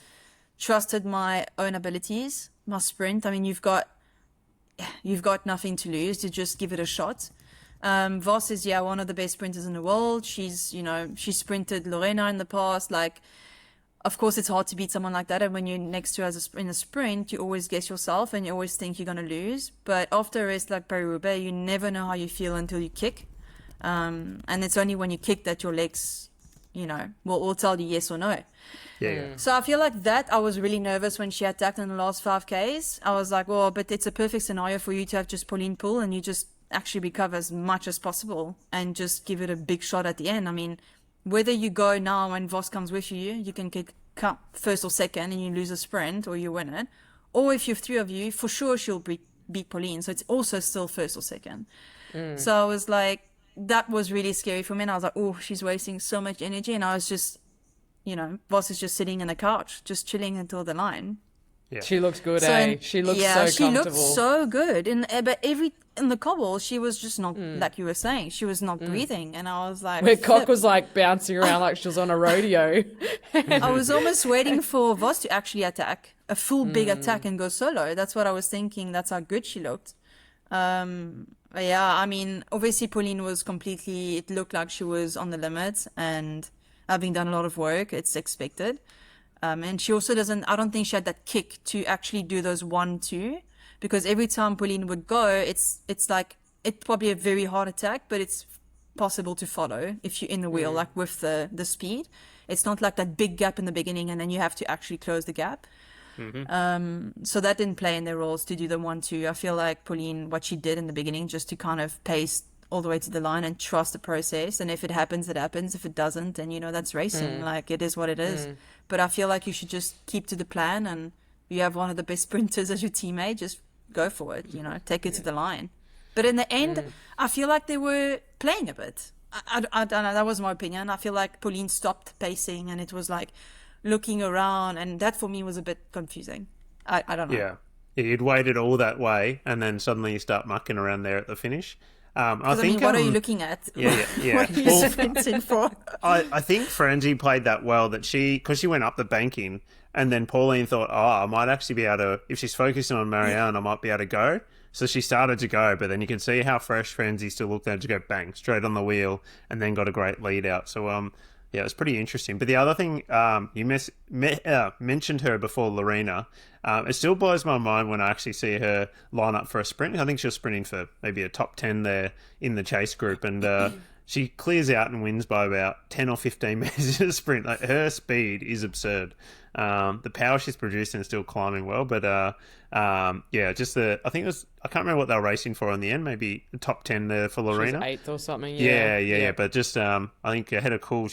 trusted my own abilities, my sprint. You've got nothing to lose. To just give it a shot. Voss is one of the best sprinters in the world. She's sprinted Lorena in the past. Like, of course, it's hard to beat someone like that. And when you're next to her in a sprint, you always guess yourself and you always think you're gonna lose. But after a race like Paris-Roubaix, you never know how you feel until you kick. And it's only when you kick that your legs, will tell you yes or no. Yeah. So I feel like that I was really nervous when she attacked in the last 5Ks. I was like, well, but it's a perfect scenario for you to have just Pauline pull and you just actually recover as much as possible and just give it a big shot at the end. I mean, whether you go now and Vos comes with you, you can get cut first or second and you lose a sprint or you win it. Or if you have three of you, for sure she'll beat Pauline. So it's also still first or second. So I was like, that was really scary for me. And I was like, oh, she's wasting so much energy. And I was just, Vos is just sitting in the couch, just chilling until the line. Yeah. She looks good, eh? She looks so comfortable. She looked so good. But in the cobble, she was just not, like you were saying, she was not breathing. And I was like... Where Cock was like bouncing around like she was on a rodeo. I was almost waiting for Vos to actually attack, a full big attack and go solo. That's what I was thinking. That's how good she looked. Yeah, I mean, obviously Pauline was completely... It looked like she was on the limit. And having done a lot of work, it's expected. And she also I don't think she had that kick to actually do those 1-2, because every time Pauline would go, it's probably a very hard attack, but it's possible to follow if you're in the wheel, like with the speed. It's not like that big gap in the beginning and then you have to actually close the gap. So that didn't play in their roles to do the 1-2. I feel like Pauline, what she did in the beginning, just to kind of pace all the way to the line and trust the process. And if it happens, it happens. If it doesn't, then, that's racing. Like, it is what it is. But I feel like you should just keep to the plan, and you have one of the best sprinters as your teammate, just go for it, take it to the line. But in the end, I feel like they were playing a bit. I don't know, that was my opinion. I feel like Pauline stopped pacing and it was like looking around, and that for me was a bit confusing. I don't know. Yeah, you'd waited all that way and then suddenly you start mucking around there at the finish. I think, what are you looking at? Yeah. What are you sprinting for? I think Franzi played that well, that because she went up the banking, and then Pauline thought, I might actually be able to, if she's focusing on Marianne, I might be able to go. So she started to go, but then you can see how fresh Franzi still looked there to go bang, straight on the wheel, and then got a great lead out. So, yeah, it's pretty interesting. But the other thing, you mentioned her before, Lorena. It still blows my mind when I actually see her line up for a sprint. I think she was sprinting for maybe a top 10 there in the chase group. And she clears out and wins by about 10 or 15 metres in a sprint. Like, her speed is absurd. The power she's producing is still climbing well. But, yeah, just I think it was, I can't remember what they were racing for in the end. Maybe the top 10 there for Lorena. She was 8th or something. Yeah. But just, I think ahead of Cool,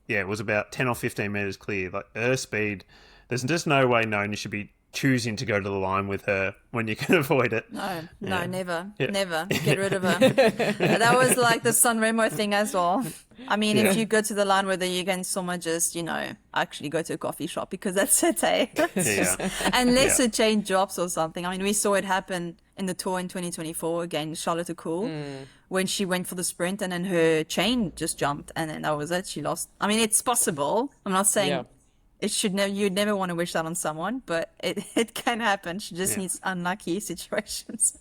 it was about 10 or 15 metres clear. Like, her speed, there's just no way known you should be choosing to go to the line with her when you can avoid it. No, never. Get rid of her. That was like the Sanremo thing as well. I mean, if you go to the line with her, you can someone just, actually go to a coffee shop, because that's it, eh? Unless a chain drops or something. I mean, we saw it happen in the Tour in 2024 against Charlotte Cool, when she went for the sprint and then her chain just jumped, and then that was it. She lost. I mean, it's possible. I'm not saying it should never. You'd never want to wish that on someone, but it can happen. She just needs unlucky situations.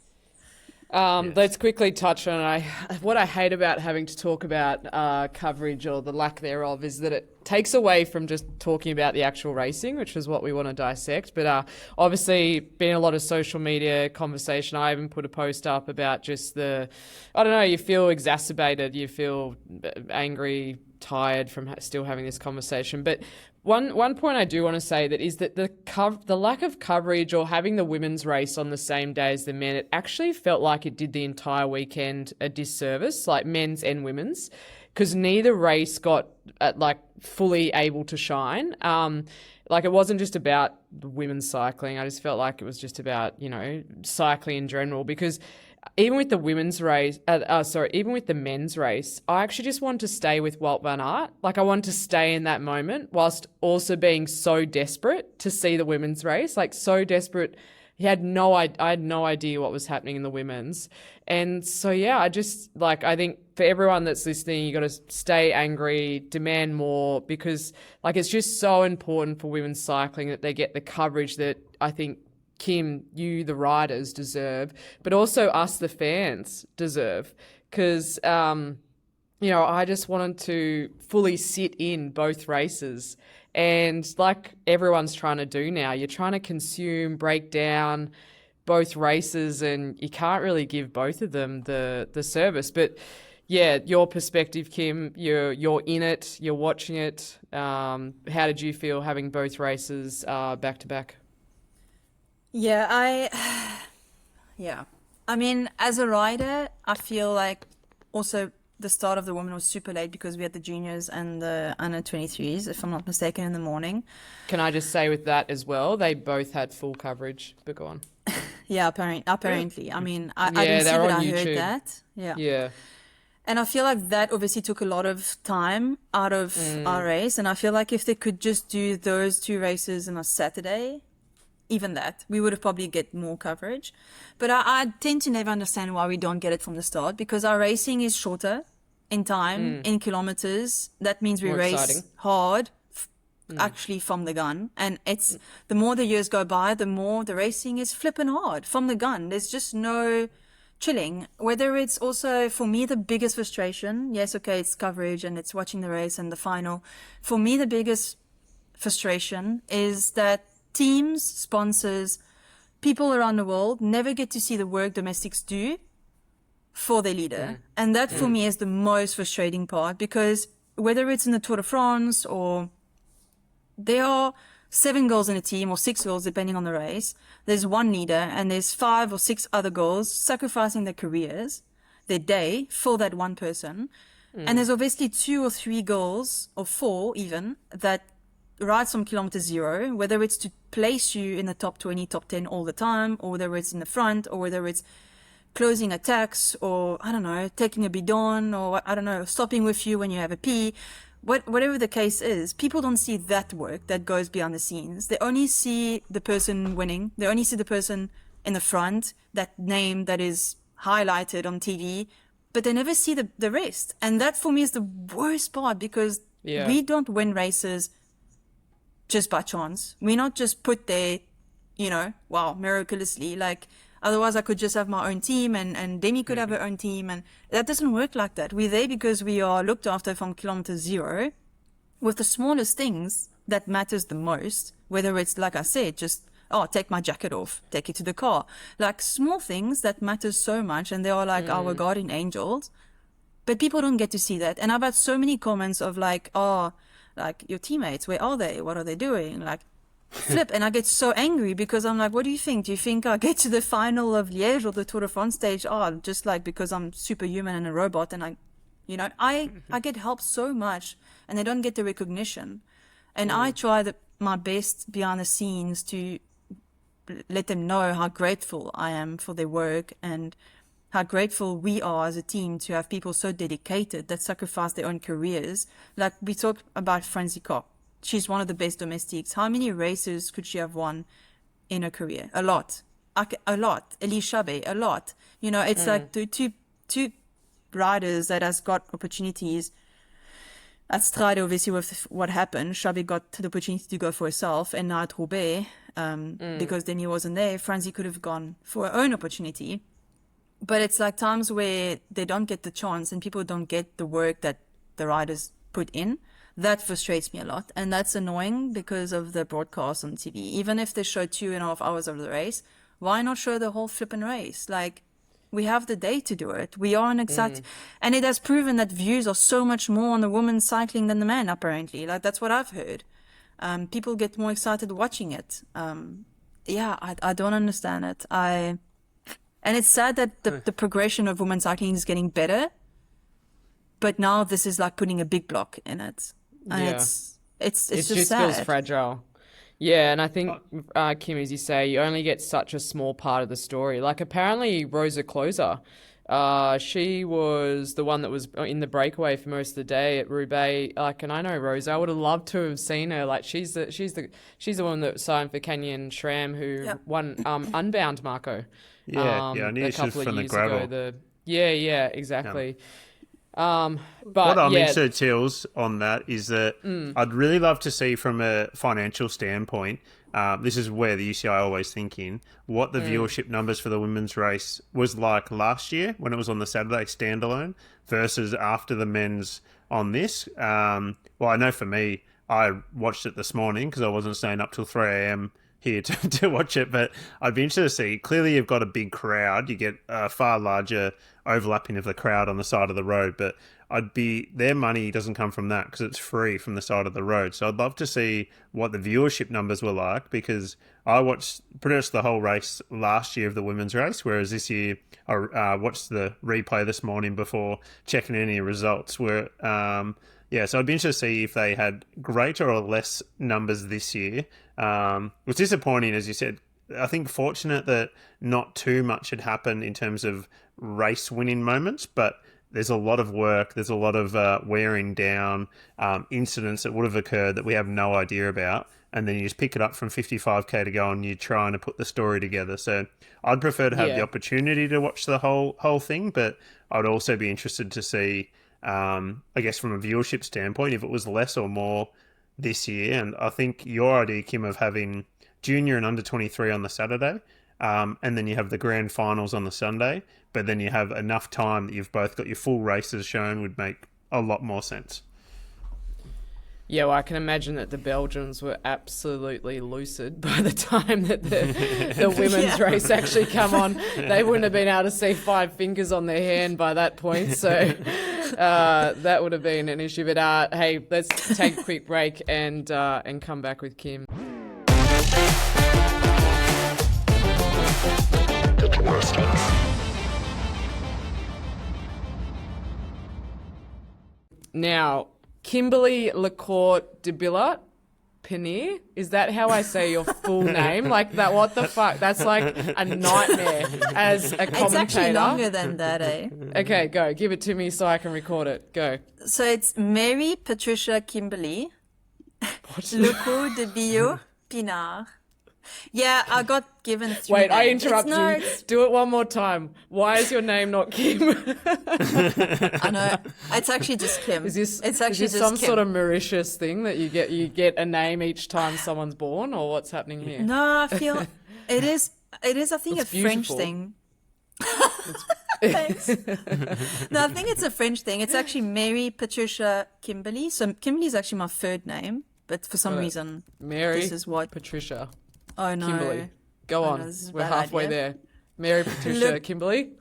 Let's quickly touch on what I hate about having to talk about coverage, or the lack thereof, is that it takes away from just talking about the actual racing, which is what we want to dissect. But obviously, been a lot of social media conversation. I even put a post up about just you feel exacerbated, you feel angry, tired from still having this conversation. But one point I do want to say is that the lack of coverage, or having the women's race on the same day as the men, it actually felt like it did the entire weekend a disservice, like men's and women's, because neither race got fully able to shine. It wasn't just about the women's cycling. I just felt like it was just about, cycling in general, because even with the women's race, even with the men's race, I actually just wanted to stay with Wout van Aert. I wanted to stay in that moment, whilst also being so desperate to see the women's race. So desperate. I had no idea what was happening in the women's. And so, I just, I think for everyone that's listening, you got to stay angry, demand more, because, it's just so important for women's cycling that they get the coverage that I think Kim, you, the riders, deserve, but also us, the fans, deserve. Because, I just wanted to fully sit in both races. And like everyone's trying to do now, you're trying to consume, break down both races, and you can't really give both of them the service. But yeah, your perspective, Kim, you're in it, you're watching it. How did you feel having both races back to back? Yeah, I mean, as a rider, I feel like also the start of the women was super late because we had the juniors and the under 23s, if I'm not mistaken, in the morning. Can I just say with that as well, they both had full coverage, but go on. Yeah, apparently. I mean, I Yeah, didn't see they're that, on I heard YouTube. that. Yeah. Yeah. And I feel like that obviously took a lot of time out of our race. And I feel like if they could just do those 2 races on a Saturday, even that, we would have probably get more coverage. But I tend to never understand why we don't get it from the start, because our racing is shorter in time, in kilometers. That means we More race exciting. hard, actually from the gun. And it's the more the years go by, the more the racing is flipping hard from the gun. There's just no chilling. Whether it's also, for me, the biggest frustration, yes, okay, it's coverage and it's watching the race and the final. For me, the biggest frustration is that teams, sponsors, people around the world never get to see the work domestics do for their leader. And that for me is the most frustrating part, because whether it's in the Tour de France or there are 7 girls in a team or 6 girls, depending on the race, there's one leader and there's 5 or 6 other girls sacrificing their careers, their day for that one person. And there's obviously 2 or 3 girls or 4 even that ride from kilometer 0, whether it's to place you in the top 20, top 10 all the time, or whether it's in the front, or whether it's closing attacks, or I don't know, taking a bidon, or I don't know, stopping with you when you have a pee. Whatever the case is, people don't see that work that goes behind the scenes. They only see the person winning. They only see the person in the front, that name that is highlighted on TV, but they never see the rest. And that for me is the worst part, because we don't win races just by chance. We're not just put there, miraculously. Like, otherwise I could just have my own team and Demi could have her own team, and that doesn't work like that. We're there because we are looked after from kilometer 0 with the smallest things that matters the most, whether it's, like I said, just, take my jacket off, take it to the car. Like, small things that matter so much, and they are like our guardian angels. But people don't get to see that. And I've had so many comments of like, like, your teammates, where are they? What are they doing? Like, flip. And I get so angry because I'm like, what do you think? Do you think I get to the final of Liège or the Tour de France stage? Just like because I'm superhuman and a robot, and I get helped so much, and they don't get the recognition. And I try my best behind the scenes to let them know how grateful I am for their work, and how grateful we are as a team to have people so dedicated that sacrifice their own careers. Like, we talk about Francie Koch. She's one of the best domestiques. How many races could she have won in her career? A lot. A lot. Elise Chabet, a lot. It's like the two riders that has got opportunities. At Strade, obviously, with what happened, Chabet got the opportunity to go for herself, and now at Roubaix, because Demi wasn't there, Francie could have gone for her own opportunity. But it's like times where they don't get the chance and people don't get the work that the riders put in. That frustrates me a lot. And that's annoying because of the broadcast on TV. Even if they show 2.5 hours of the race, why not show the whole flipping race? Like, we have the day to do it. We are an exact... And it has proven that views are so much more on the women cycling than the men, apparently. Like, that's what I've heard. People get more excited watching it. I don't understand it. And it's sad that the progression of women's cycling is getting better, but now this is like putting a big block in it, and it's just just sad. feels fragile. Yeah, and I think Kim, as you say, you only get such a small part of the story. Like, apparently Rosa Closer, she was the one that was in the breakaway for most of the day at Roubaix. Like, and I know Rosa, I would have loved to have seen her. Like, she's the one that signed for Canyon Schramm, who won Unbound, Marco. I knew she was from the gravel. Exactly. But what I'm interested, Tills, on that is that I'd really love to see from a financial standpoint, this is where the UCI always thinking, what the viewership numbers for the women's race was like last year when it was on the Saturday standalone versus after the men's on this. Well, I know for me, I watched it this morning because I wasn't staying up till 3 a.m. here to watch it, but I'd be interested to see. Clearly, you've got a big crowd. You get a far larger overlapping of the crowd on the side of the road, but their money doesn't come from that because it's free from the side of the road. So I'd love to see what the viewership numbers were like, because I watched pretty much the whole race last year of the women's race, whereas this year I watched the replay this morning before checking any results. So I'd be interested to see if they had greater or less numbers this year. It was disappointing, as you said. I think fortunate that not too much had happened in terms of race winning moments, but there's a lot of work, there's a lot of wearing down, incidents that would have occurred that we have no idea about, and then you just pick it up from 55k to go and you're trying to put the story together. So I'd prefer to have the opportunity to watch the whole thing, but I'd also be interested to see, I guess from a viewership standpoint, if it was less or more this year. And I think your idea, Kim, of having junior and under 23 on the Saturday, and then you have the grand finals on the Sunday, but then you have enough time that you've both got your full races shown, would make a lot more sense. Yeah, well, I can imagine that the Belgians were absolutely lucid by the time that the women's race actually come on. They wouldn't have been able to see 5 fingers on their hand by that point, so that would have been an issue. But hey, let's take a quick break and come back with Kim. Now, Kimberly Lecourt-Debillard Penier, is that how I say your full name? Like that? What the fuck? That's like a nightmare as a commentator. It's actually longer than that, eh? Okay, go. Give it to me so I can record it. Go. So it's Mary Patricia Kimberly Lecourt-Debillard-Pienaar. Yeah, I got given 3 Wait, names. I interrupt you. Do it one more time. Why is your name not Kim? I know. It's actually just Kim. Is this just some Kim. sort of Mauritius thing that you get a name each time someone's born, or what's happening here? No, I feel it is I think It's a French beautiful. thing. Thanks. No, I think it's a French thing. It's actually Mary Patricia Kimberly. So Kimberly is actually my third name, but for some reason Mary this is what Patricia Oh no. Kimberly. Go Oh, on. no, this is a We're bad halfway idea. there. Mary Patricia Kimberly.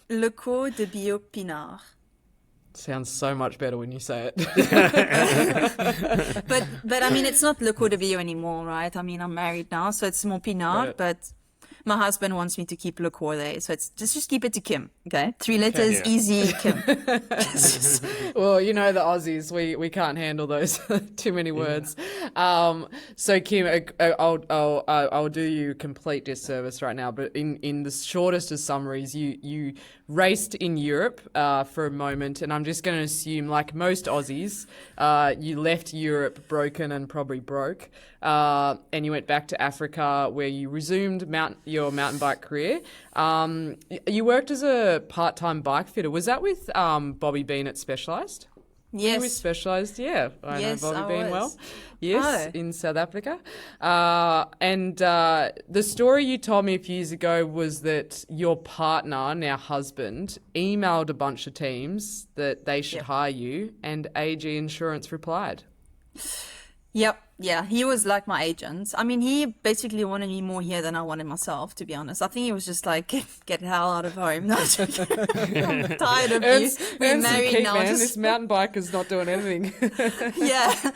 Lecourt-Debillard-Pienaar. Sounds so much better when you say it. But I mean, it's not Lecourt-Debillard anymore, right? I mean, I'm married now, so it's more Pienaar, Right. but my husband wants me to keep Lecourt there, so it's just keep it to Kim, okay? 3 letters, yeah. easy, Kim. Well, you know the Aussies, we can't handle those too many words. So Kim, I'll do you complete disservice right now, but in the shortest of summaries, you raced in Europe for a moment, and I'm just going to assume, like most Aussies, you left Europe broken and probably broke, and you went back to Africa where you resumed your mountain bike career. You worked as a part-time bike fitter. Was that with Bobby Bean at Specialized? Yes. You were Specialized, yeah. I Yes, know Bobby I Bean well. was. Yes, Oh. in South Africa. And the story you told me a few years ago was that your partner, now husband, emailed a bunch of teams that they should hire you, and AG Insurance replied. Yep. Yeah, he was like my agent. I mean, he basically wanted me more here than I wanted myself, to be honest. I think he was just like, get the hell out of home. No, I'm joking. I'm tired of you. We're married now. Man. Just- This mountain bike is not doing anything. yeah.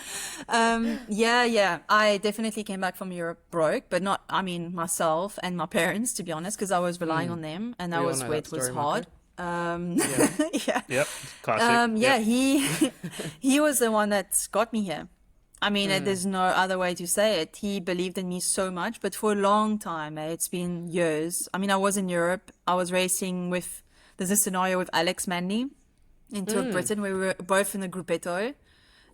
Yeah. I definitely came back from Europe broke, but not, I mean, myself and my parents, to be honest, because I was relying on them, and that all was know where that it was story, hard. Yeah. Yep, classic. Yeah, Yep. he was the one that got me here. I mean, there's no other way to say it. He believed in me so much, but for a long time, it's been years. I mean, I was in Europe. I was racing there's a scenario with Alex Manley in Tour of Britain. We were both in the Gruppetto,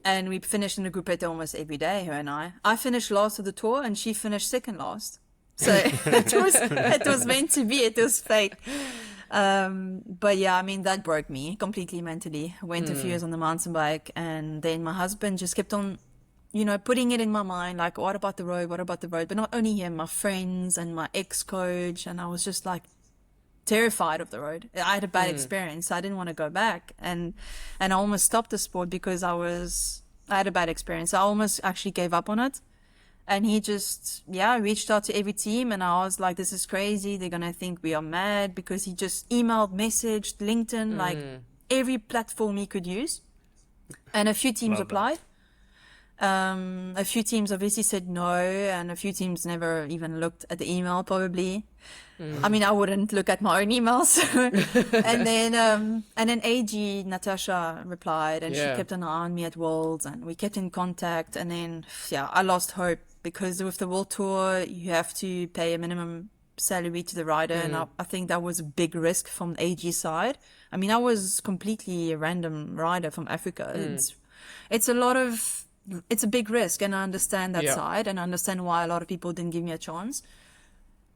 and we finished in the Gruppetto almost every day, her and I. I finished last of the tour, and she finished second last. So it was meant to be. It was fate. But yeah, I mean, that broke me completely mentally. Went a few years on the mountain bike, and then my husband just kept on, putting it in my mind, like, what about the road? What about the road? But not only him, my friends and my ex-coach. And I was just like terrified of the road. I had a bad experience. So I didn't want to go back. And I almost stopped the sport because I had a bad experience. I almost actually gave up on it. And he just, reached out to every team. And I was like, this is crazy. They're going to think we are mad, because he just emailed, messaged, LinkedIn, like every platform he could use. And a few teams applied. A few teams obviously said no, and a few teams never even looked at the email, probably. I mean, I wouldn't look at my own emails. And then AG, Natasha, replied, and she kept an eye on me at Worlds, and we kept in contact. And then, I lost hope, because with the World Tour, you have to pay a minimum salary to the rider, and I think that was a big risk from the AG side. I mean, I was completely a random rider from Africa. It's a big risk, and I understand that side, and I understand why a lot of people didn't give me a chance.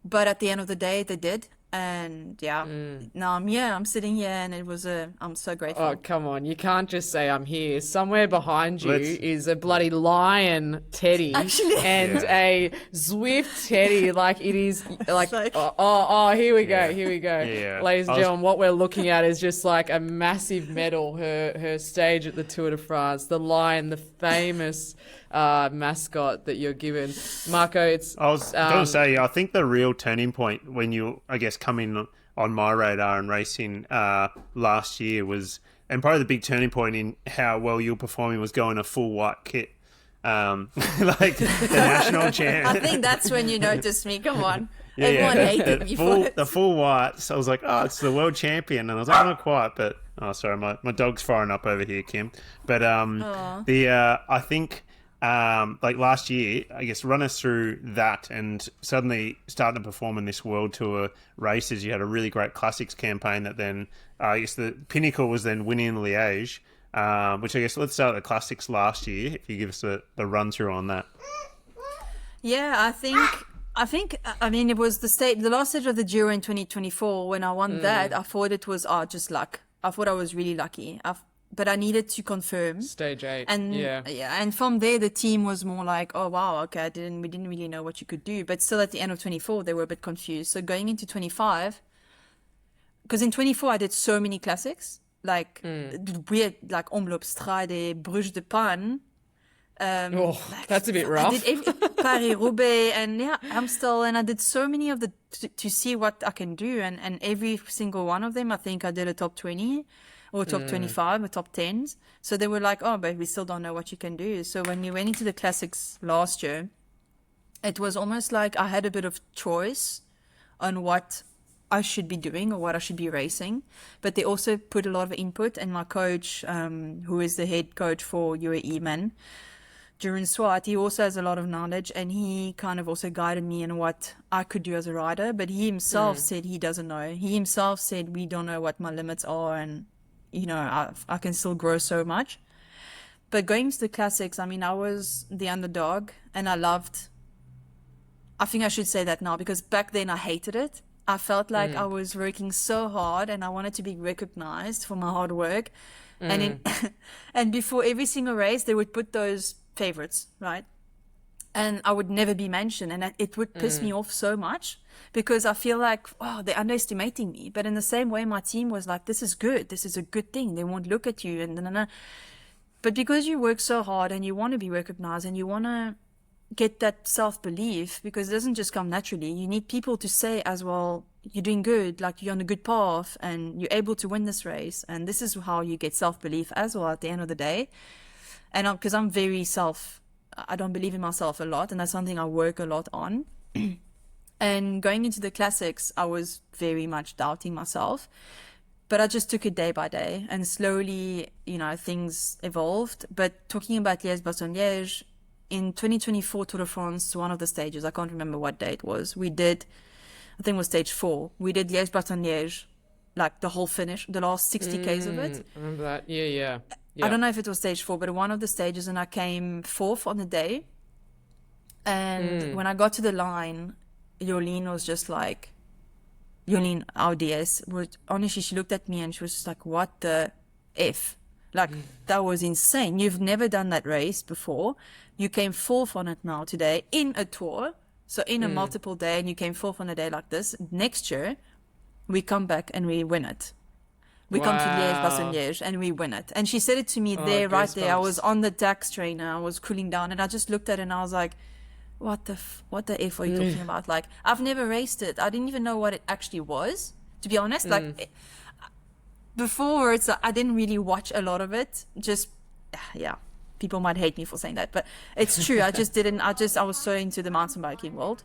But at the end of the day, they did. And now I'm sitting here, and I'm so grateful. Oh, come on. You can't just say I'm here. Somewhere behind you is a bloody lion teddy. Actually. And a Zwift teddy. Like, it is like, here we go. Here we go. Yeah. Ladies and gentlemen, what we're looking at is just like a massive medal, her stage at the Tour de France, the lion, the famous mascot that you're given. Marco, I was going to say, I think the real turning point when you, I guess, come in on my radar and racing last year was, and probably the big turning point in how well you're performing, was going a full white kit. Like the national champ. I think that's when you noticed me. Come on. Everyone hated me for it. The full white. So I was like, oh, it's the world champion. And I was like, not quite, but sorry, my dog's firing up over here, Kim. But I think like last year, I guess, run us through that, and suddenly starting to perform in this World Tour races. You had a really great classics campaign that then, I guess the pinnacle was then winning Liège, which I guess, let's start at the classics last year, if you give us the run through on that. Yeah, I mean, it was the last stage of the Giro in 2024. When I won that, I thought it was just luck. I thought I was really lucky. But I needed to confirm. Stage 8. And and from there the team was more like, oh wow, okay, we didn't really know what you could do. But still at the end of 24 they were a bit confused. So going into 25, because in 24 I did so many classics, like weird, like Omloopsstrade, Bruges de Pan. That's a bit rough. I did Paris-Roubaix and Amstel, and I did so many of to see what I can do, and every single one of them I think I did a top 20 or top 25 or top 10s. So they were like, oh, but we still don't know what you can do. So when we went into the classics last year, it was almost like I had a bit of choice on what I should be doing or what I should be racing. But they also put a lot of input, and my coach, who is the head coach for UAE Men, during SWAT, he also has a lot of knowledge, and he kind of also guided me in what I could do as a rider. But he himself said he doesn't know. He himself said, we don't know what my limits are, and I can still grow so much. But going to the classics, I mean, I was the underdog, and I think I should say that now, because back then I hated it. I felt like I was working so hard, and I wanted to be recognized for my hard work. And and before every single race, they would put those favorites, right? And I would never be mentioned, and it would piss me off so much, because I feel like, oh, they're underestimating me. But in the same way, my team was like, this is good, this is a good thing, they won't look at you, and but because you work so hard and you want to be recognized and you want to get that self-belief, because it doesn't just come naturally, you need people to say as well, you're doing good, like you're on a good path and you're able to win this race, and this is how you get self-belief as well at the end of the day. And because I'm very I don't believe in myself a lot, and that's something I work a lot on. And going into the classics, I was very much doubting myself, but I just took it day by day, and slowly, things evolved. But talking about Liège-Bastogne-Liège, in 2024 Tour de France, one of the stages, I can't remember what day it was, we did, I think it was stage 4, we did Liège-Bastogne-Liège, like the whole finish, the last 60 Ks of it. I remember that. Yeah. I don't know if it was stage 4, but one of the stages, and I came 4th on the day. And when I got to the line, Jolien was just like, Jolien, our DS, honestly, she looked at me and she was just like, what the F? Like, that was insane. You've never done that race before. You came 4th on it now today in a tour. So in a multiple day, and you came 4th on a day like this. Next year, we come back and we win it. We come to Liège-Bastogne-Liège and we win it. And she said it to me right there. I was on the tax trainer, I was cooling down, and I just looked at it and I was like, what the F are you talking about? Like, I've never raced it. I didn't even know what it actually was, to be honest. Like, beforwards, I didn't really watch a lot of it. Just, yeah, people might hate me for saying that, but it's true. I was so into the mountain biking world.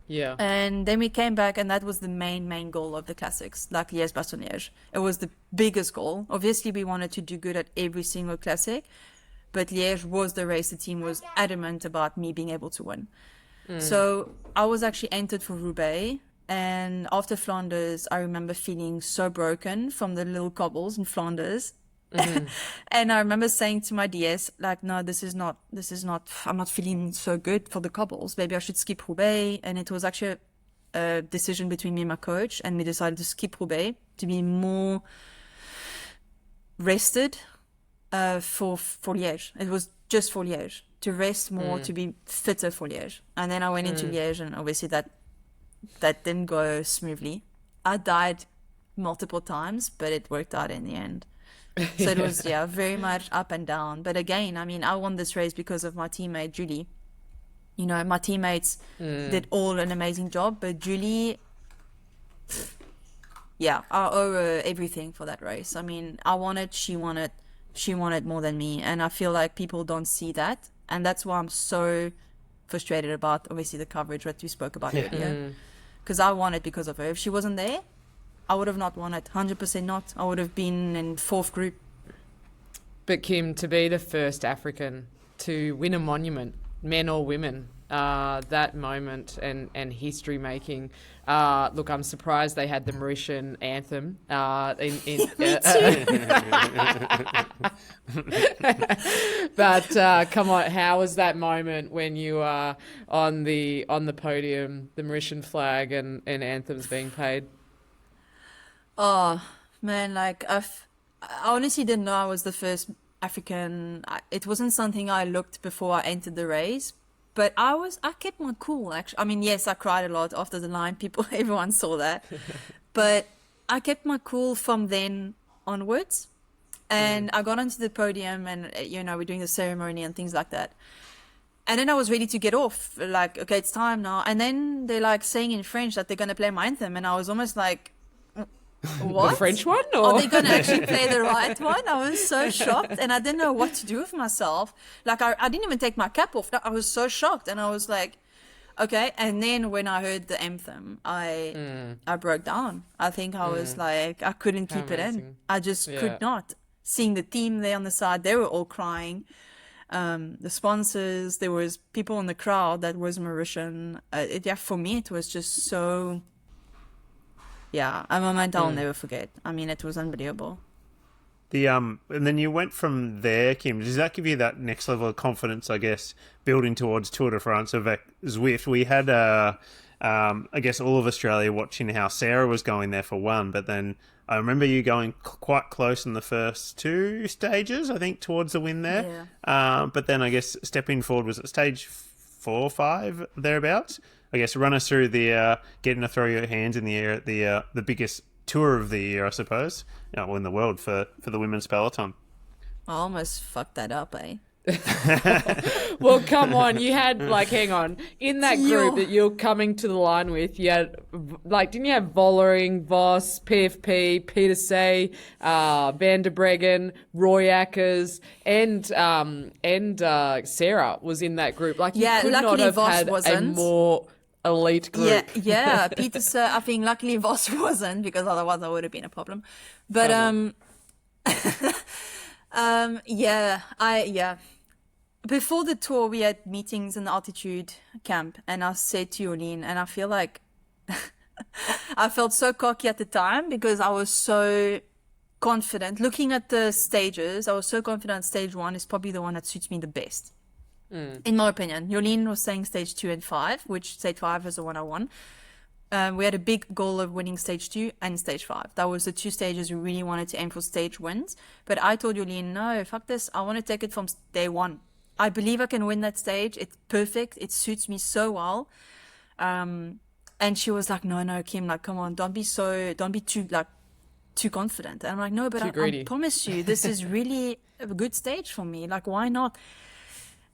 Yeah. And then we came back, and that was the main goal of the classics, like Liège-Bastogne-Liège. It was the biggest goal. Obviously, we wanted to do good at every single classic, but Liège was the race the team was adamant about me being able to win. So I was actually entered for Roubaix, and after Flanders, I remember feeling so broken from the little cobbles in Flanders. And I remember saying to my DS, like, no, this is not, I'm not feeling so good for the cobbles. Maybe I should skip Roubaix. And it was actually a decision between me and my coach, and we decided to skip Roubaix to be more rested for Liège. It was just for Liège, to rest more, to be fitter for Liège. And then I went into Liège, and obviously that didn't go smoothly. I died multiple times, but it worked out in the end. So it was, very much up and down. But again, I mean, I won this race because of my teammate, Julie. You know, my teammates did all an amazing job, but Julie, I owe her everything for that race. I mean, I won it, she won it more than me. And I feel like people don't see that. And that's why I'm so frustrated about, obviously, the coverage that we spoke about earlier. Because I won it because of her. If she wasn't there, I would have not won it. 100% not. I would have been in fourth group. But Kim, to be the first African to win a monument, men or women, that moment and history making. Look, I'm surprised they had the Mauritian anthem. But come on, how was that moment when you are on the podium, the Mauritian flag and anthems being played? Oh man, like I honestly didn't know I was the first African. It wasn't something I looked before I entered the race, but I kept my cool. Actually, I mean, yes, I cried a lot after the line. Everyone saw that, but I kept my cool from then onwards. And I got onto the podium, and we're doing the ceremony and things like that. And then I was ready to get off. Like, okay, it's time now. And then they're like saying in French that they're gonna play my anthem, and I was almost like, what? The French one? Or? Are they going to actually play the right one? I was so shocked, and I didn't know what to do with myself. Like, I didn't even take my cap off. I was so shocked, and I was like, okay. And then when I heard the anthem, I broke down. I think I was like, I couldn't keep it in. I just could not. Seeing the team there on the side, they were all crying. The sponsors, there was people in the crowd that was Mauritian. For me, it was just so... Yeah, a moment I'll never forget. I mean, it was unbelievable. And then you went from there, Kim. Does that give you that next level of confidence, I guess, building towards Tour de France of Zwift? We had, I guess, all of Australia watching how Sarah was going there for one, but then I remember you going quite close in the first two stages, I think, towards the win there. Yeah. But then I guess stepping forward, was it stage 4 or 5, thereabouts? I guess run us through the getting to throw your hands in the air at the biggest tour of the year, I suppose. In the world for the women's peloton. I almost fucked that up, eh? Well, come on. You had, hang on. In that group that you're coming to the line with, you had, didn't you have Vollering, Voss, PFP, Peter Say, Van der Breggen, Roy Ackers, and Sarah was in that group. You could not have Voss had wasn't. A more elite group. Yeah. Peter Say, I think luckily Voss wasn't, because otherwise that would have been a problem. But, before the tour, we had meetings in the altitude camp, and I said to Jolien, and I feel like I felt so cocky at the time because I was so confident. Looking at the stages, I was so confident stage 1 is probably the one that suits me the best, in my opinion. Jolien was saying stage 2 and 5, which stage 5 is the one I won. We had a big goal of winning stage 2 and stage 5. That was the 2 stages we really wanted to aim for stage wins. But I told Jolien, no, fuck this. I want to take it from day 1. I believe I can win that stage. It's perfect. It suits me so well. And she was like, no, Kim, come on, don't be too confident. And I'm like, no, but I promise you, this is really a good stage for me. Why not?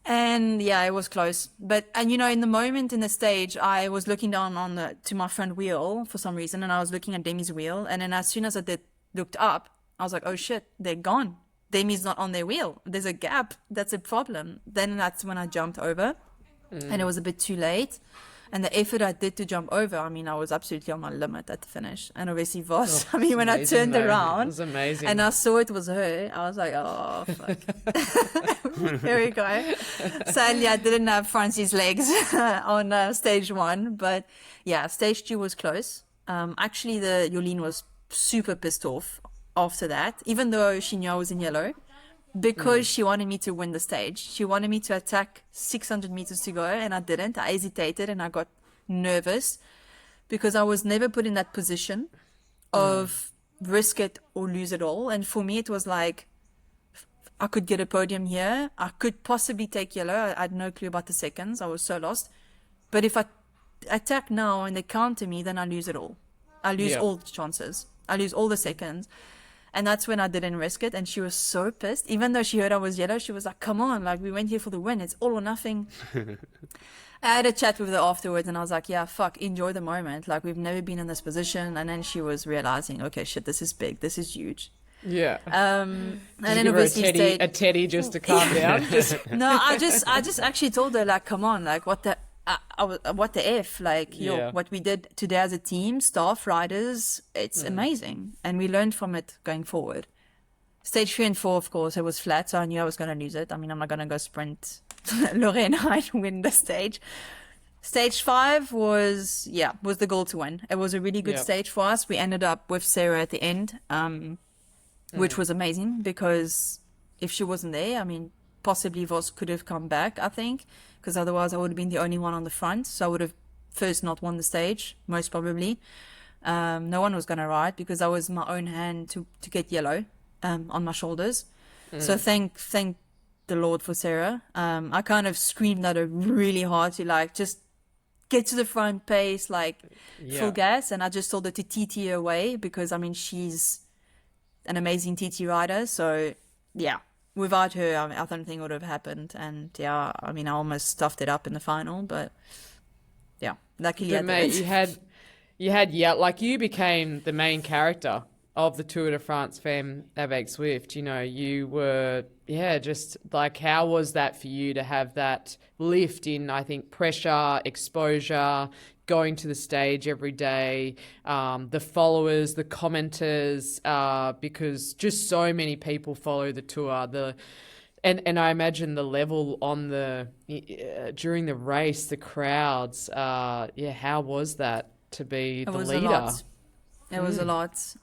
And yeah, it was close. And in the moment in the stage, I was looking down to my front wheel for some reason, and I was looking at Demi's wheel. And then as soon as I looked up, I was like, oh shit, they're gone. Demi's not on their wheel. There's a gap. That's a problem. Then that's when I jumped over, and it was a bit too late. And the effort I did to jump over, I mean, I was absolutely on my limit at the finish. And obviously Vos, I mean, when I turned around it was amazing. and I saw it was her, I was like, oh, fuck. Here we go. Sadly, I didn't have Francie's legs on stage 1. But yeah, stage 2 was close. Actually, Jolien was super pissed off after that, even though she knew I was in yellow. Because she wanted me to win the stage. She wanted me to attack 600 meters to go, and I didn't. I hesitated and I got nervous because I was never put in that position of risk it or lose it all. And for me, it was like, I could get a podium here. I could possibly take yellow. I had no clue about the seconds. I was so lost. But if I attack now and they counter me, then I lose it all. I lose all the chances. I lose all the seconds. And that's when I didn't risk it. And she was so pissed. Even though she heard I was yellow, she was like, come on, like, we went here for the win. It's all or nothing. I had a chat with her afterwards and I was like, yeah, fuck, enjoy the moment. Like, we've never been in this position. And then she was realizing, okay, shit, this is big. This is huge. Yeah. And then Give her obviously a teddy just to calm down. No, I just actually told her, like, come on, like, what the F, like, what we did today as a team, staff, riders, it's amazing. And we learned from it going forward. Stage 3 and 4, of course, it was flat, so I knew I was going to lose it. I mean, I'm not going to go sprint Lorraine and win the stage. Stage 5 was the goal to win. It was a really good stage for us. We ended up with Sarah at the end, which was amazing because if she wasn't there, I mean, possibly Vos could have come back, I think, because otherwise I would have been the only one on the front. So I would have first not won the stage, most probably. No one was going to ride because I was my own hand to get yellow on my shoulders. So thank the Lord for Sarah. I kind of screamed at her really hard to, like, just get to the front pace, like full gas. And I just told her to TT her away because, I mean, she's an amazing TT rider. So yeah. Without her, I don't think it would have happened. And yeah, I mean, I almost stuffed it up in the final, but yeah, luckily I didn't. You became the main character of the Tour de France Femmes avec Swift. You know, you were, just like, how was that for you to have that lift in, I think, pressure, exposure, going to the stage every day, the followers, the commenters, because just so many people follow the tour. And I imagine the level on during the race, the crowds. How was that to be the leader? It was a lot.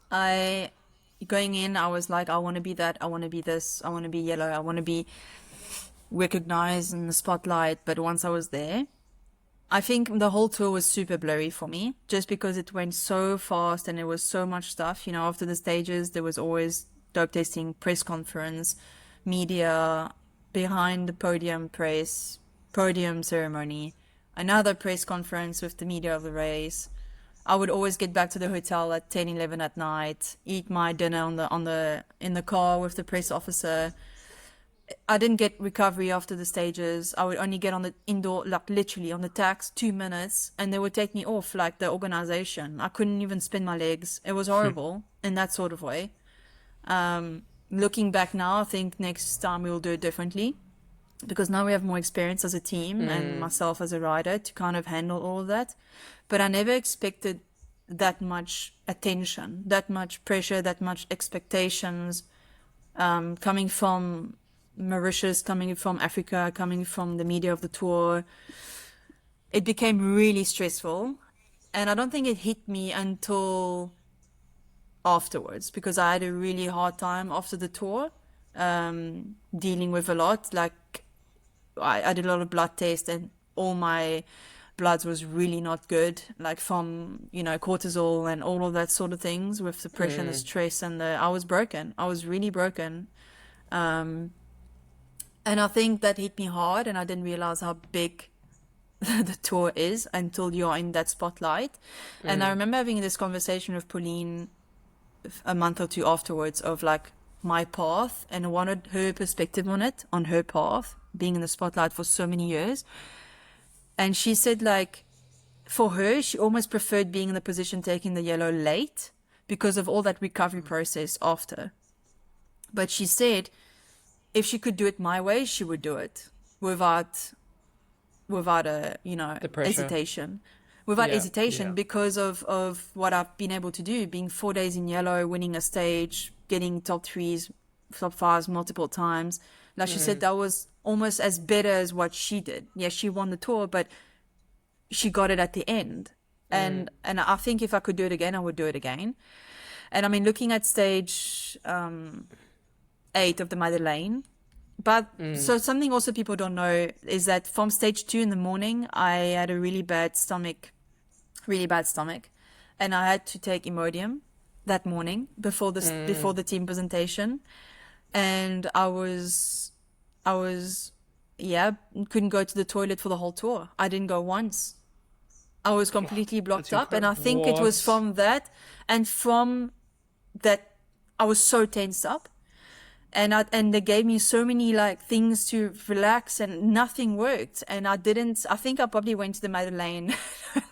Going in, I was like, I want to be that. I want to be this. I want to be yellow. I want to be recognized in the spotlight. But once I was there, I think the whole tour was super blurry for me, just because it went so fast and there was so much stuff. You know, after the stages, there was always dope tasting, press conference, media, behind the podium press, podium ceremony, another press conference with the media of the race. I would always get back to the hotel at 10, 11 at night, eat my dinner in the car with the press officer. I didn't get recovery after the stages. I would only get on the indoor, like literally on the tax, 2 minutes, and they would take me off, like the organization. I couldn't even spin my legs. It was horrible in that sort of way. Looking back now, I think next time we'll do it differently because now we have more experience as a team and myself as a rider to kind of handle all of that. But I never expected that much attention, that much pressure, that much expectations coming from Mauritius, coming from Africa, coming from the media of the tour. It became really stressful, and I don't think it hit me until afterwards because I had a really hard time after the tour, dealing with a lot. Like I did a lot of blood tests and all my bloods was really not good, like from, you know, cortisol and all of that sort of things with the pressure and the stress and I was broken. I was really broken. And I think that hit me hard, and I didn't realize how big the tour is until you're in that spotlight. And I remember having this conversation with Pauline a month or two afterwards of like my path, and I wanted her perspective on it, on her path, being in the spotlight for so many years. And she said, like, for her, she almost preferred being in the position taking the yellow late because of all that recovery process after. But she said if she could do it my way, she would do it without a, The pressure. hesitation. Without Yeah, hesitation, because of what I've been able to do, being 4 days in yellow, winning a stage, getting top threes, top fives multiple times. Like she said, that was almost as better as what she did. Yeah, she won the Tour, but she got it at the end. And I think if I could do it again, I would do it again. And I mean, looking at stage 8 of the Madeleine, but so something also people don't know is that from stage 2 in the morning, I had a really bad stomach, and I had to take Imodium that morning before the team presentation, and I was couldn't go to the toilet for the whole tour. I didn't go once. I was completely blocked up, and I think it was from that, and from that I was so tensed up. And they gave me so many like things to relax, and nothing worked. And I think I probably went to the Madeleine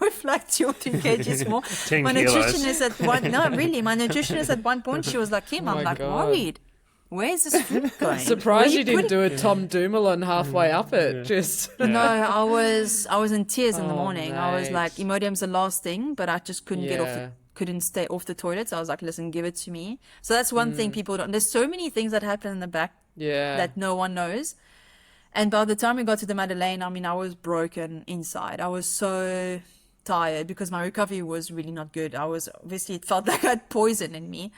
with like 2 or 3 kgs more. 10 My kilos. nutritionist my nutritionist at one point, she was like, Kim, I'm my like God. worried. Where's this food going? Surprised Where you didn't putting- do a Tom Dumoulin halfway up it. Just No, I was in tears in the Oh, morning. I was mate. like, Imodium's the last thing, but I just couldn't Yeah. couldn't stay off the toilet. So I was like, listen, give it to me. So that's one thing people don't. There's so many things that happen in the back yeah. that no one knows. And by the time we got to the Madeleine, I mean, I was broken inside. I was so tired because my recovery was really not good. It felt like I had poison in me.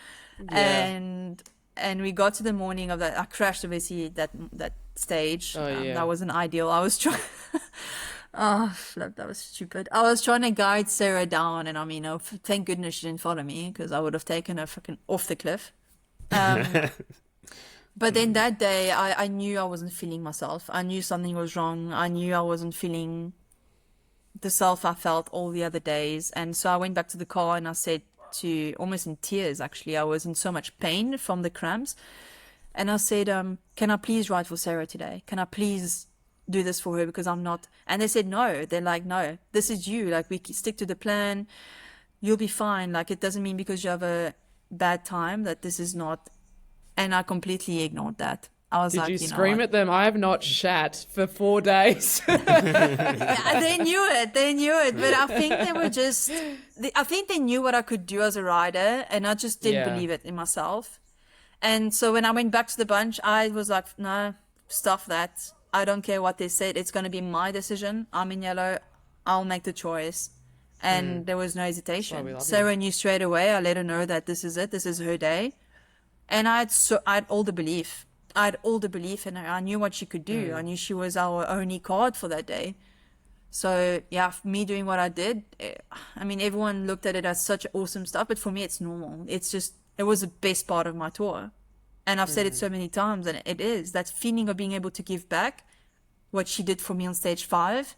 And we got to the morning of that. I crashed obviously that stage. Oh, yeah. That wasn't ideal. I was trying. Oh, flip, that was stupid. I was trying to guide Sarah down, and I mean, thank goodness she didn't follow me because I would have taken her fucking off the cliff. But then that day, I knew I wasn't feeling myself. I knew something was wrong. I knew I wasn't feeling the self I felt all the other days. And so I went back to the car and I said to, almost in tears actually, I was in so much pain from the cramps. And I said, can I please ride for Sarah today? Can I please do this for her? Because I'm not. And they said no. They're like, no, this is you. Like, we stick to the plan. You'll be fine. Like, it doesn't mean because you have a bad time that this is not. And I completely ignored that. I was Did like, you know scream what? at them? I have not shat for 4 days. Yeah, they knew it. But I think they were just, I think they knew what I could do as a rider, and I just didn't Yeah. believe it in myself. And so when I went back to the bunch, I was like, no, stuff that. I don't care what they said. It's going to be my decision. I'm in yellow. I'll make the choice. And there was no we hesitation. love Sarah knew straight away. I let her know that this is it. This is her day. And I had all the belief. And I knew what she could do. I knew she was our only card for that day. So yeah, me doing what I did, I mean, everyone looked at it as such awesome stuff, but for me, it's normal. It's just, it was the best part of my tour. And I've said it so many times, and it is that feeling of being able to give back what she did for me on stage 5,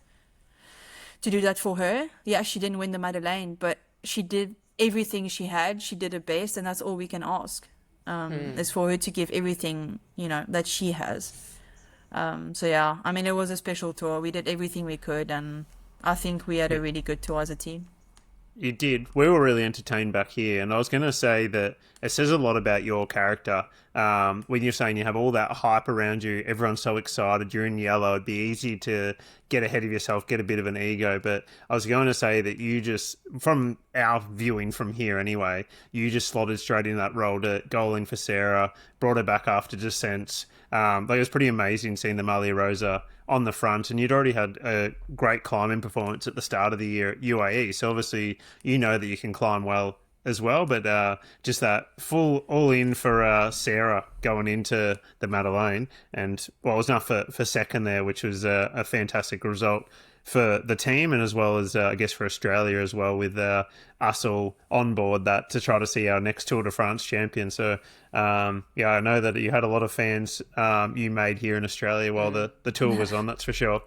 to do that for her. Yeah, she didn't win the Madeleine, but she did everything she had. She did her best, and that's all we can ask. Is for her to give everything, that she has. So yeah, I mean, it was a special tour. We did everything we could, and I think we had a really good tour as a team. You did. We were really entertained back here, and I was going to say that it says a lot about your character. When you're saying you have all that hype around you, everyone's so excited, you're in yellow, it'd be easy to get ahead of yourself, get a bit of an ego. But I was going to say that you just, from our viewing from here anyway, you just slotted straight in that role to goal in for Sarah, brought her back after descents. It was pretty amazing seeing the Malia Rosa on the front, and you'd already had a great climbing performance at the start of the year at UAE, so obviously you know that you can climb well as well, but just that full all-in for Sarah going into the Madeleine, and well, it was enough for second there, which was a fantastic result for the team, and as well as I guess for Australia as well, with us all on board that to try to see our next Tour de France champion. So yeah, I know that you had a lot of fans you made here in Australia while the tour was on, that's for sure.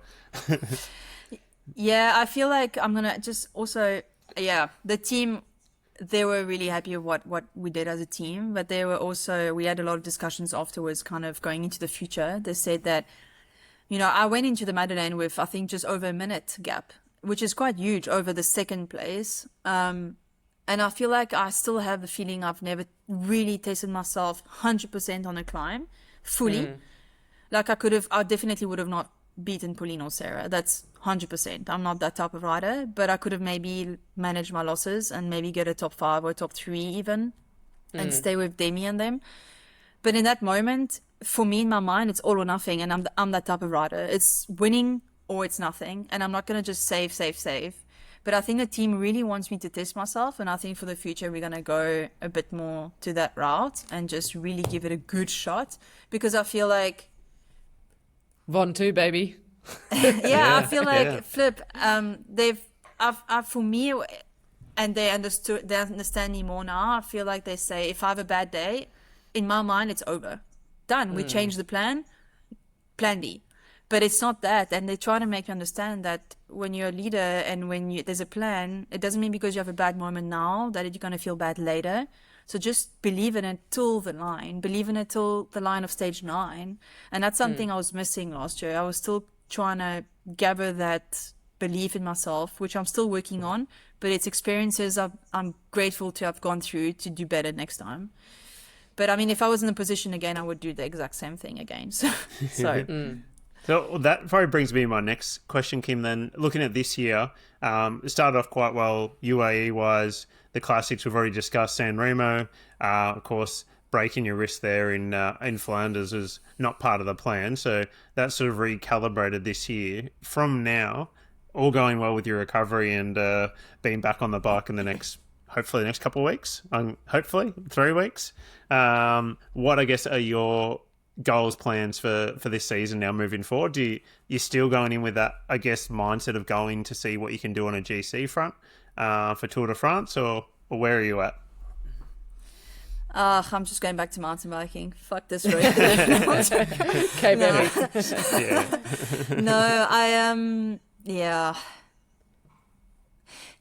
Yeah, I feel like I'm gonna just also, the team, they were really happy with what we did as a team, but they were also, we had a lot of discussions afterwards, kind of going into the future. They said that, I went into the Madeleine with, I think, just over a minute gap, which is quite huge over the second place. And I feel like I still have the feeling I've never really tested myself 100% on a climb fully. Like I definitely would have not beaten Pauline or Sarah. That's 100%. I'm not that type of rider, but I could have maybe managed my losses and maybe get a top 5 or top 3 even and stay with Demi and them. But in that moment, for me, in my mind, it's all or nothing. And I'm that type of rider. It's winning or it's nothing. And I'm not going to just save. But I think the team really wants me to test myself. And I think for the future, we're going to go a bit more to that route and just really give it a good shot. Because I feel like... Von 2, baby. I feel like Flip, for me, and they understand me more now. I feel like they say, if I have a bad day, in my mind, it's over. Done. We change the plan B. But it's not that. And they try to make you understand that when you're a leader and there's a plan, it doesn't mean because you have a bad moment now that you're going to feel bad later. So just believe in it till the line. Believe in it till the line of stage 9. And that's something I was missing last year. I was still trying to gather that belief in myself, which I'm still working on. But it's experiences I'm grateful to have gone through to do better next time. But I mean, if I was in the position again, I would do the exact same thing again. So So that probably brings me to my next question, Kim. Then looking at this year, it started off quite well UAE wise. The classics we've already discussed, San Remo, of course, breaking your wrist there in Flanders was not part of the plan. So that sort of recalibrated this year. From now, all going well with your recovery and being back on the bike in hopefully the next couple of weeks, hopefully 3 weeks. What I guess are your goals, plans for this season now moving forward? You're still going in with that, I guess, mindset of going to see what you can do on a GC front for Tour de France, or where are you at? I'm just going back to mountain biking. Fuck this road. Okay, baby. No, I am.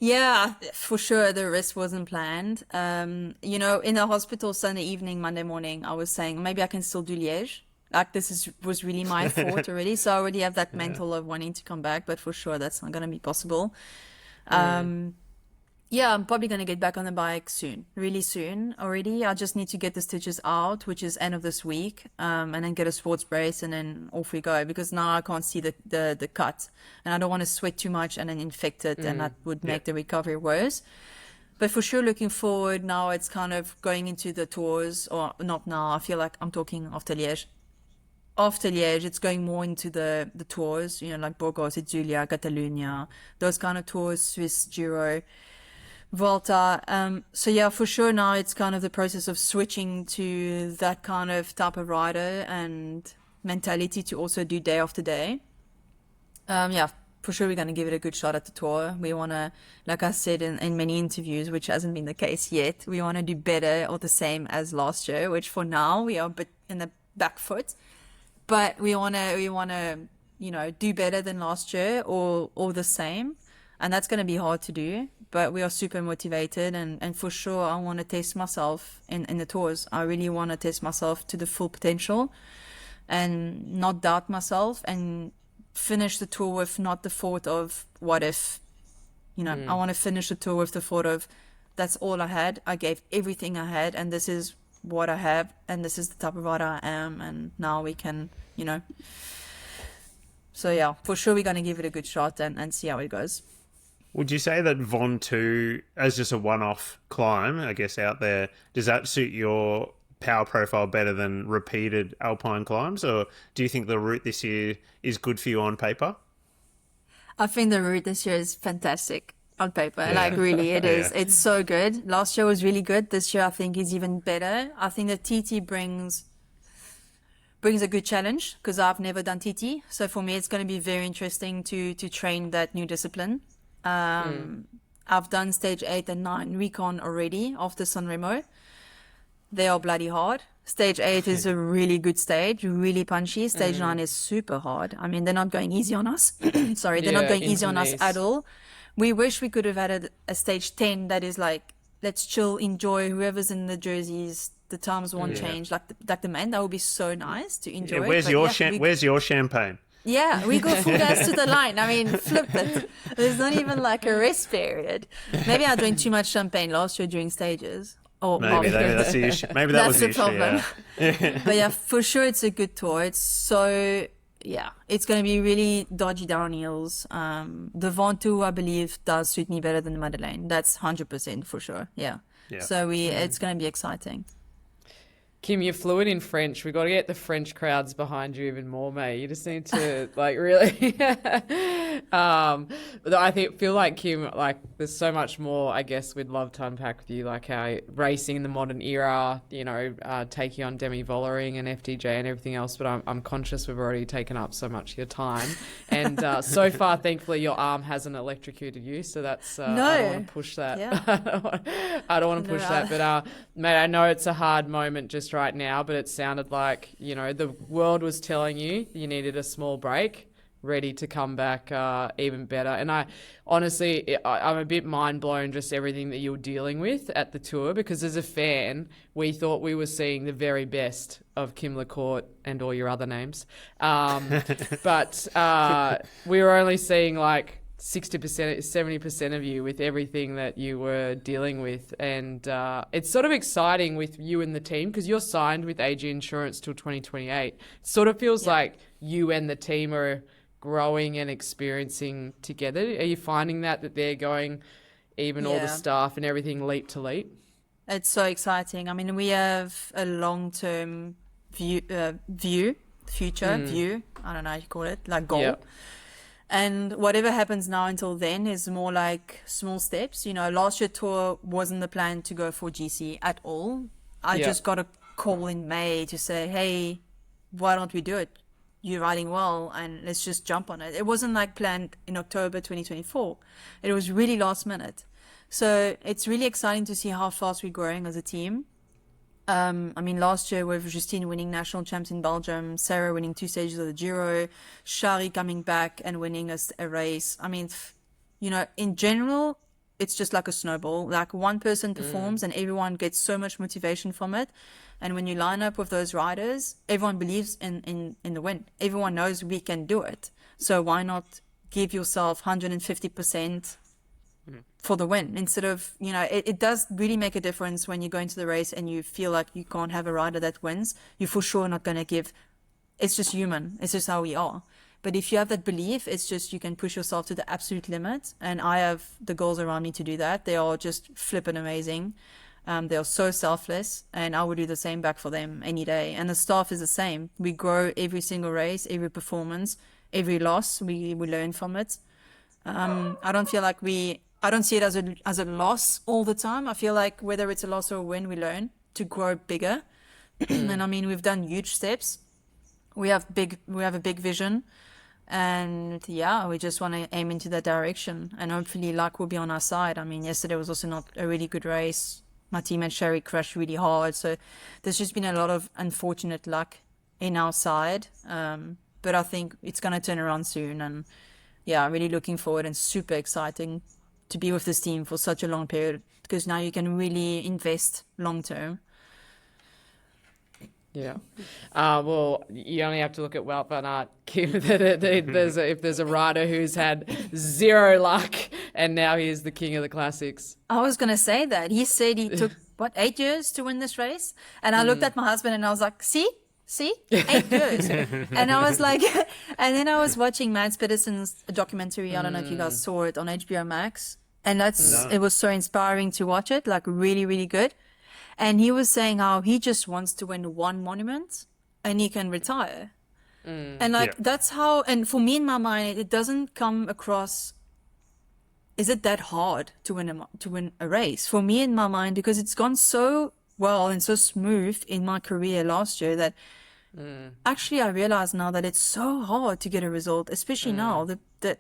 Yeah, for sure, the rest wasn't planned. In the hospital Sunday evening, Monday morning, I was saying maybe I can still do Liège. Like was really my thought already. So I already have that mental of wanting to come back, but for sure that's not going to be possible. I'm probably going to get back on the bike soon, really soon already. I just need to get the stitches out, which is end of this week, and then get a sports brace and then off we go, because now I can't see the cut and I don't want to sweat too much and then infect it, and that would make the recovery worse. But for sure, looking forward now, it's kind of going into the tours, or not now. I feel like I'm talking after Liège. After Liège, it's going more into the tours, like Burgos, Julia, Catalunya, those kind of tours, Swiss Giro, Volta. For sure now it's kind of the process of switching to that kind of type of rider and mentality to also do day after day. For sure we're going to give it a good shot at the tour. We want to, like I said in many interviews, which hasn't been the case yet, we want to do better or the same as last year, which for now we are a bit in the back foot. But we want to, do better than last year or the same. And that's going to be hard to do, but we are super motivated. And for sure, I want to test myself in the tours. I really want to test myself to the full potential and not doubt myself, and finish the tour with not the thought of what if, I want to finish the tour with the thought of that's all I had. I gave everything I had, and this is what I have, and this is the type of rider I am, and now we can, So for sure we're going to give it a good shot and see how it goes. Would you say that Von 2, as just a one-off climb, I guess, out there, does that suit your power profile better than repeated alpine climbs? Or do you think the route this year is good for you on paper? I think the route this year is fantastic on paper. Yeah. Like, really, it is. It's so good. Last year was really good. This year, I think, is even better. I think the TT brings a good challenge, because I've never done TT. So for me, it's going to be very interesting to train that new discipline. I've done stage 8 and 9 recon already after San Remo. They are bloody hard. Stage 8 is a really good stage, really punchy. Stage 9 is super hard. I mean, they're not going easy on us. Sorry, they're not going easy on us at all. We wish we could have had a stage 10 that is like, let's chill, enjoy, whoever's in the jerseys, the times won't change, like the men. That would be so nice to enjoy. Where's your champagne? Yeah, we go full gas to the line. I mean, flip it. There's not even like a rest period. Maybe I drank too much champagne last year during stages. Or Maybe that's the issue. Maybe that was the issue. problem. Yeah. But yeah, for sure, it's a good tour. It's so, yeah, it's going to be really dodgy downhills. The Ventoux, I believe, does suit me better than the Madeleine. That's 100% for sure. Yeah. So it's going to be exciting. Kim, you're fluent in French. We've got to get the French crowds behind you even more, mate. You just need to, like, really... feel like, Kim, like, there's so much more, I guess, we'd love to unpack with you, like how racing in the modern era, you know, taking on demi-vollering and FDJ and everything else, but I'm conscious we've already taken up so much of your time. And so far, thankfully, your arm hasn't electrocuted you, so that's... I don't want to push that. Yeah. I don't want to push that, but, mate, I know it's a hard moment just right now, but it sounded like, you know, the world was telling you needed a small break, ready to come back even better. And I'm a bit mind blown just everything that you were dealing with at the tour, because as a fan, we thought we were seeing the very best of Kim LaCourte and all your other names. But we were only seeing like 60%, 70% of you with everything that you were dealing with. And it's sort of exciting with you and the team because you're signed with AG Insurance till 2028. It sort of feels like you and the team are growing and experiencing together. Are you finding that they're going, even all the staff and everything, leap to leap? It's so exciting. I mean, we have a long-term view, future view. I don't know how you call it, like goal. Yep. And whatever happens now until then is more like small steps. You know, last year tour wasn't the plan to go for GC at all. I just got a call in May to say, hey, why don't we do it? You're riding well and let's just jump on it. It wasn't like planned in October 2024. It was really last minute. So it's really exciting to see how fast we're growing as a team. I mean, last year with Justine winning national champs in Belgium, Sarah winning 2 stages of the Giro, Shari coming back and winning a race. I mean, you know, in general, it's just like a snowball. Like one person performs and everyone gets so much motivation from it. And when you line up with those riders, everyone believes in the win. Everyone knows we can do it. So why not give yourself 150% for the win instead of, you know, it does really make a difference when you go into the race and you feel like you can't have a rider that wins. You're for sure not going to give. It's just human. It's just how we are. But if you have that belief, it's just you can push yourself to the absolute limit. And I have the girls around me to do that. They are just flippin' amazing. They are so selfless, and I would do the same back for them any day. And the staff is the same. We grow every single race, every performance, every loss. We learn from it. I don't feel like I don't see it as a loss all the time. I feel like whether it's a loss or a win, we learn to grow bigger. And I mean, we've done huge steps. We have a big vision, and we just want to aim into that direction. And hopefully, luck will be on our side. I mean, yesterday was also not a really good race. My teammate Sherry crashed really hard, so there's just been a lot of unfortunate luck in our side. But I think it's going to turn around soon, and really looking forward and super exciting to be with this team for such a long period, because now you can really invest long term. Yeah. Well, you only have to look at Wout van Aert, Kim, if there's a rider who's had zero luck and now he is the king of the classics. I was going to say that. He said he took, 8 years to win this race? And I looked at my husband and I was like, see, 8 years. And I was like, and then I was watching Mads Pedersen's documentary. I don't know if you guys saw it on HBO Max. And it was so inspiring to watch it, like really, really good. And he was saying how he just wants to win one monument and he can retire. And that's how, and for me in my mind, it doesn't come across, is it that hard to win a race? For me in my mind, because it's gone so well and so smooth in my career last year that actually I realize now that it's so hard to get a result, especially now that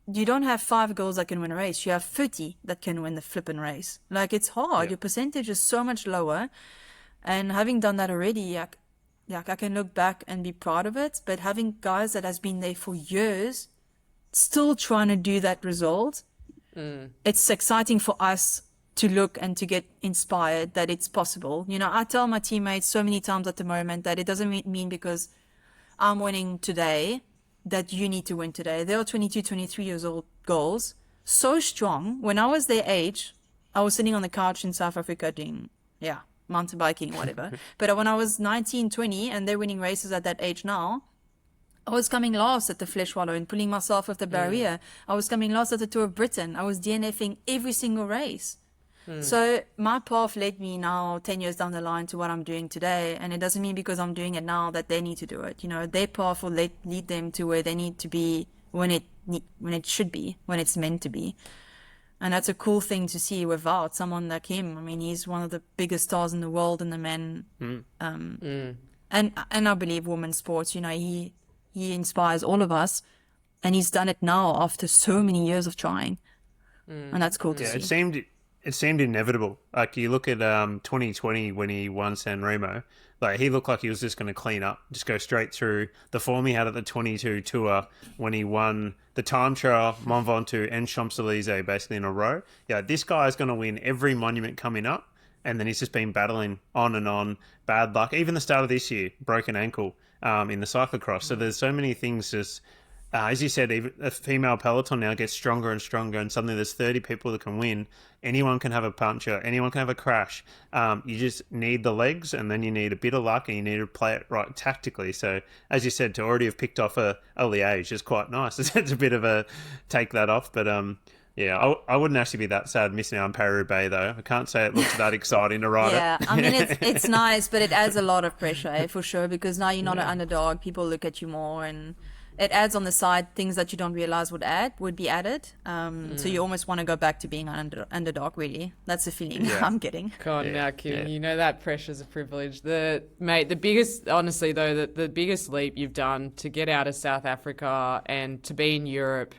you don't have 5 girls that can win a race. You have 30 that can win the flipping race. Like, it's hard. Yeah. Your percentage is so much lower. And having done that already, I can look back and be proud of it. But having guys that has been there for years, still trying to do that result, it's exciting for us to look and to get inspired that it's possible. You know, I tell my teammates so many times at the moment that it doesn't mean because I'm winning today that you need to win today. They are 22, 23 years old girls, so strong. When I was their age, I was sitting on the couch in South Africa doing, mountain biking, whatever. But when I was 19, 20, and they're winning races at that age now, I was coming last at the Flesh Wallow and pulling myself off the barrier. I was coming last at the Tour of Britain. I was DNFing every single race. So my path led me now 10 years down the line to what I'm doing today. And it doesn't mean because I'm doing it now that they need to do it. You know, their path will lead them to where they need to be when it should be, when it's meant to be. And that's a cool thing to see without someone like him. I mean, he's one of the biggest stars in the world in the men. And I believe women's sports, you know, he inspires all of us. And he's done it now after so many years of trying. And that's cool to see. It seemed inevitable. Like, you look at 2020 when he won San Remo, like, he looked like he was just going to clean up, just go straight through the form he had at the 22 Tour when he won the time trial, Mont Ventoux and Champs-Elysees basically in a row. Yeah, this guy is going to win every monument coming up, and then he's just been battling on and on. Bad luck. Even the start of this year, broken ankle in the cyclocross. So there's so many things just... as you said, even a female peloton now gets stronger and stronger, and suddenly there's 30 people that can win. Anyone can have a puncture. Anyone can have a crash. You just need the legs, and then you need a bit of luck, and you need to play it right tactically. So, as you said, to already have picked off a Liège is quite nice. It's a bit of a take that off, but I wouldn't actually be that sad missing out on Paris-Roubaix, though. I can't say it looks that exciting to ride it. Yeah, I mean, it's nice, but it adds a lot of pressure, for sure, because now you're not an underdog. People look at you more, and it adds on the side things that you don't realize would be added. So you almost want to go back to being an underdog, really. That's the feeling I'm getting. Come on now, Kim. You know that pressure's a privilege. The biggest, honestly though, the biggest leap you've done to get out of South Africa and to be in Europe,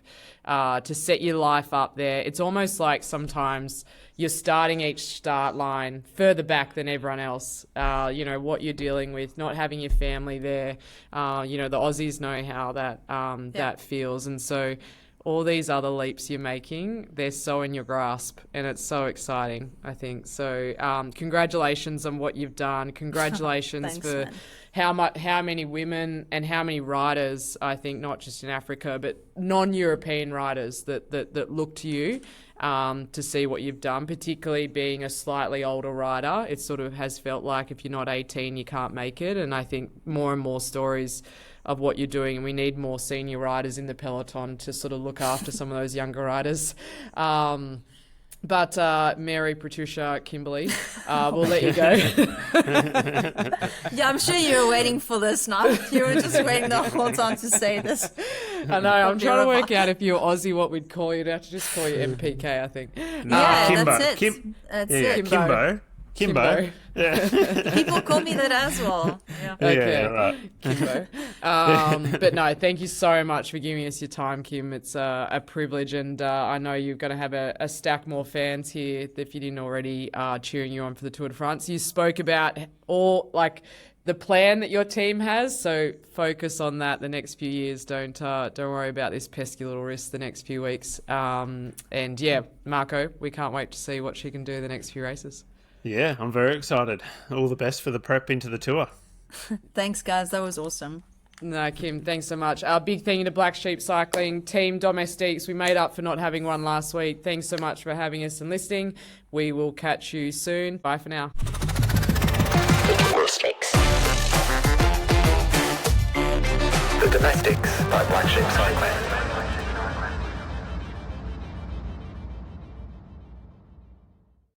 to set your life up there. It's almost like sometimes you're starting each start line further back than everyone else. You know, what you're dealing with, not having your family there. You know, the Aussies know how that feels. And so all these other leaps you're making, they're so in your grasp, and it's so exciting, I think. So congratulations on what you've done. Congratulations Thanks, for man. how many women and how many riders, I think, not just in Africa, but non-European riders that look to you to see what you've done, particularly being a slightly older rider. It sort of has felt like if you're not 18, you can't make it. And I think more and more stories of what you're doing, and we need more senior riders in the peloton to sort of look after some of those younger riders. But Mary, Patricia, Kimberly, we'll let you go. Yeah, I'm sure you were waiting for this now. You were just waiting the whole time to say this. I know, I'm trying to work out if you're Aussie, what we'd call you. I'd have to just call you MPK, I think. Kimbo. That's it. That's it. Kimbo. Yeah. People call me that as well. Yeah. Okay. Yeah, right. Kimbo. But no, thank you so much for giving us your time, Kim. It's a privilege, and I know you're going to have a stack more fans here, if you didn't already, cheering you on for the Tour de France. You spoke about the plan that your team has, so focus on that the next few years. Don't worry about this pesky little wrist the next few weeks. And yeah, Marco, we can't wait to see what she can do the next few races. Yeah, I'm very excited. All the best for the prep into the Tour. Thanks, guys. That was awesome. No, Kim, thanks so much. Big thank you to Black Sheep Cycling, Team Domestiques. We made up for not having one last week. Thanks so much for having us and listening. We will catch you soon. Bye for now. The Domestiques by Black Sheep Cycling.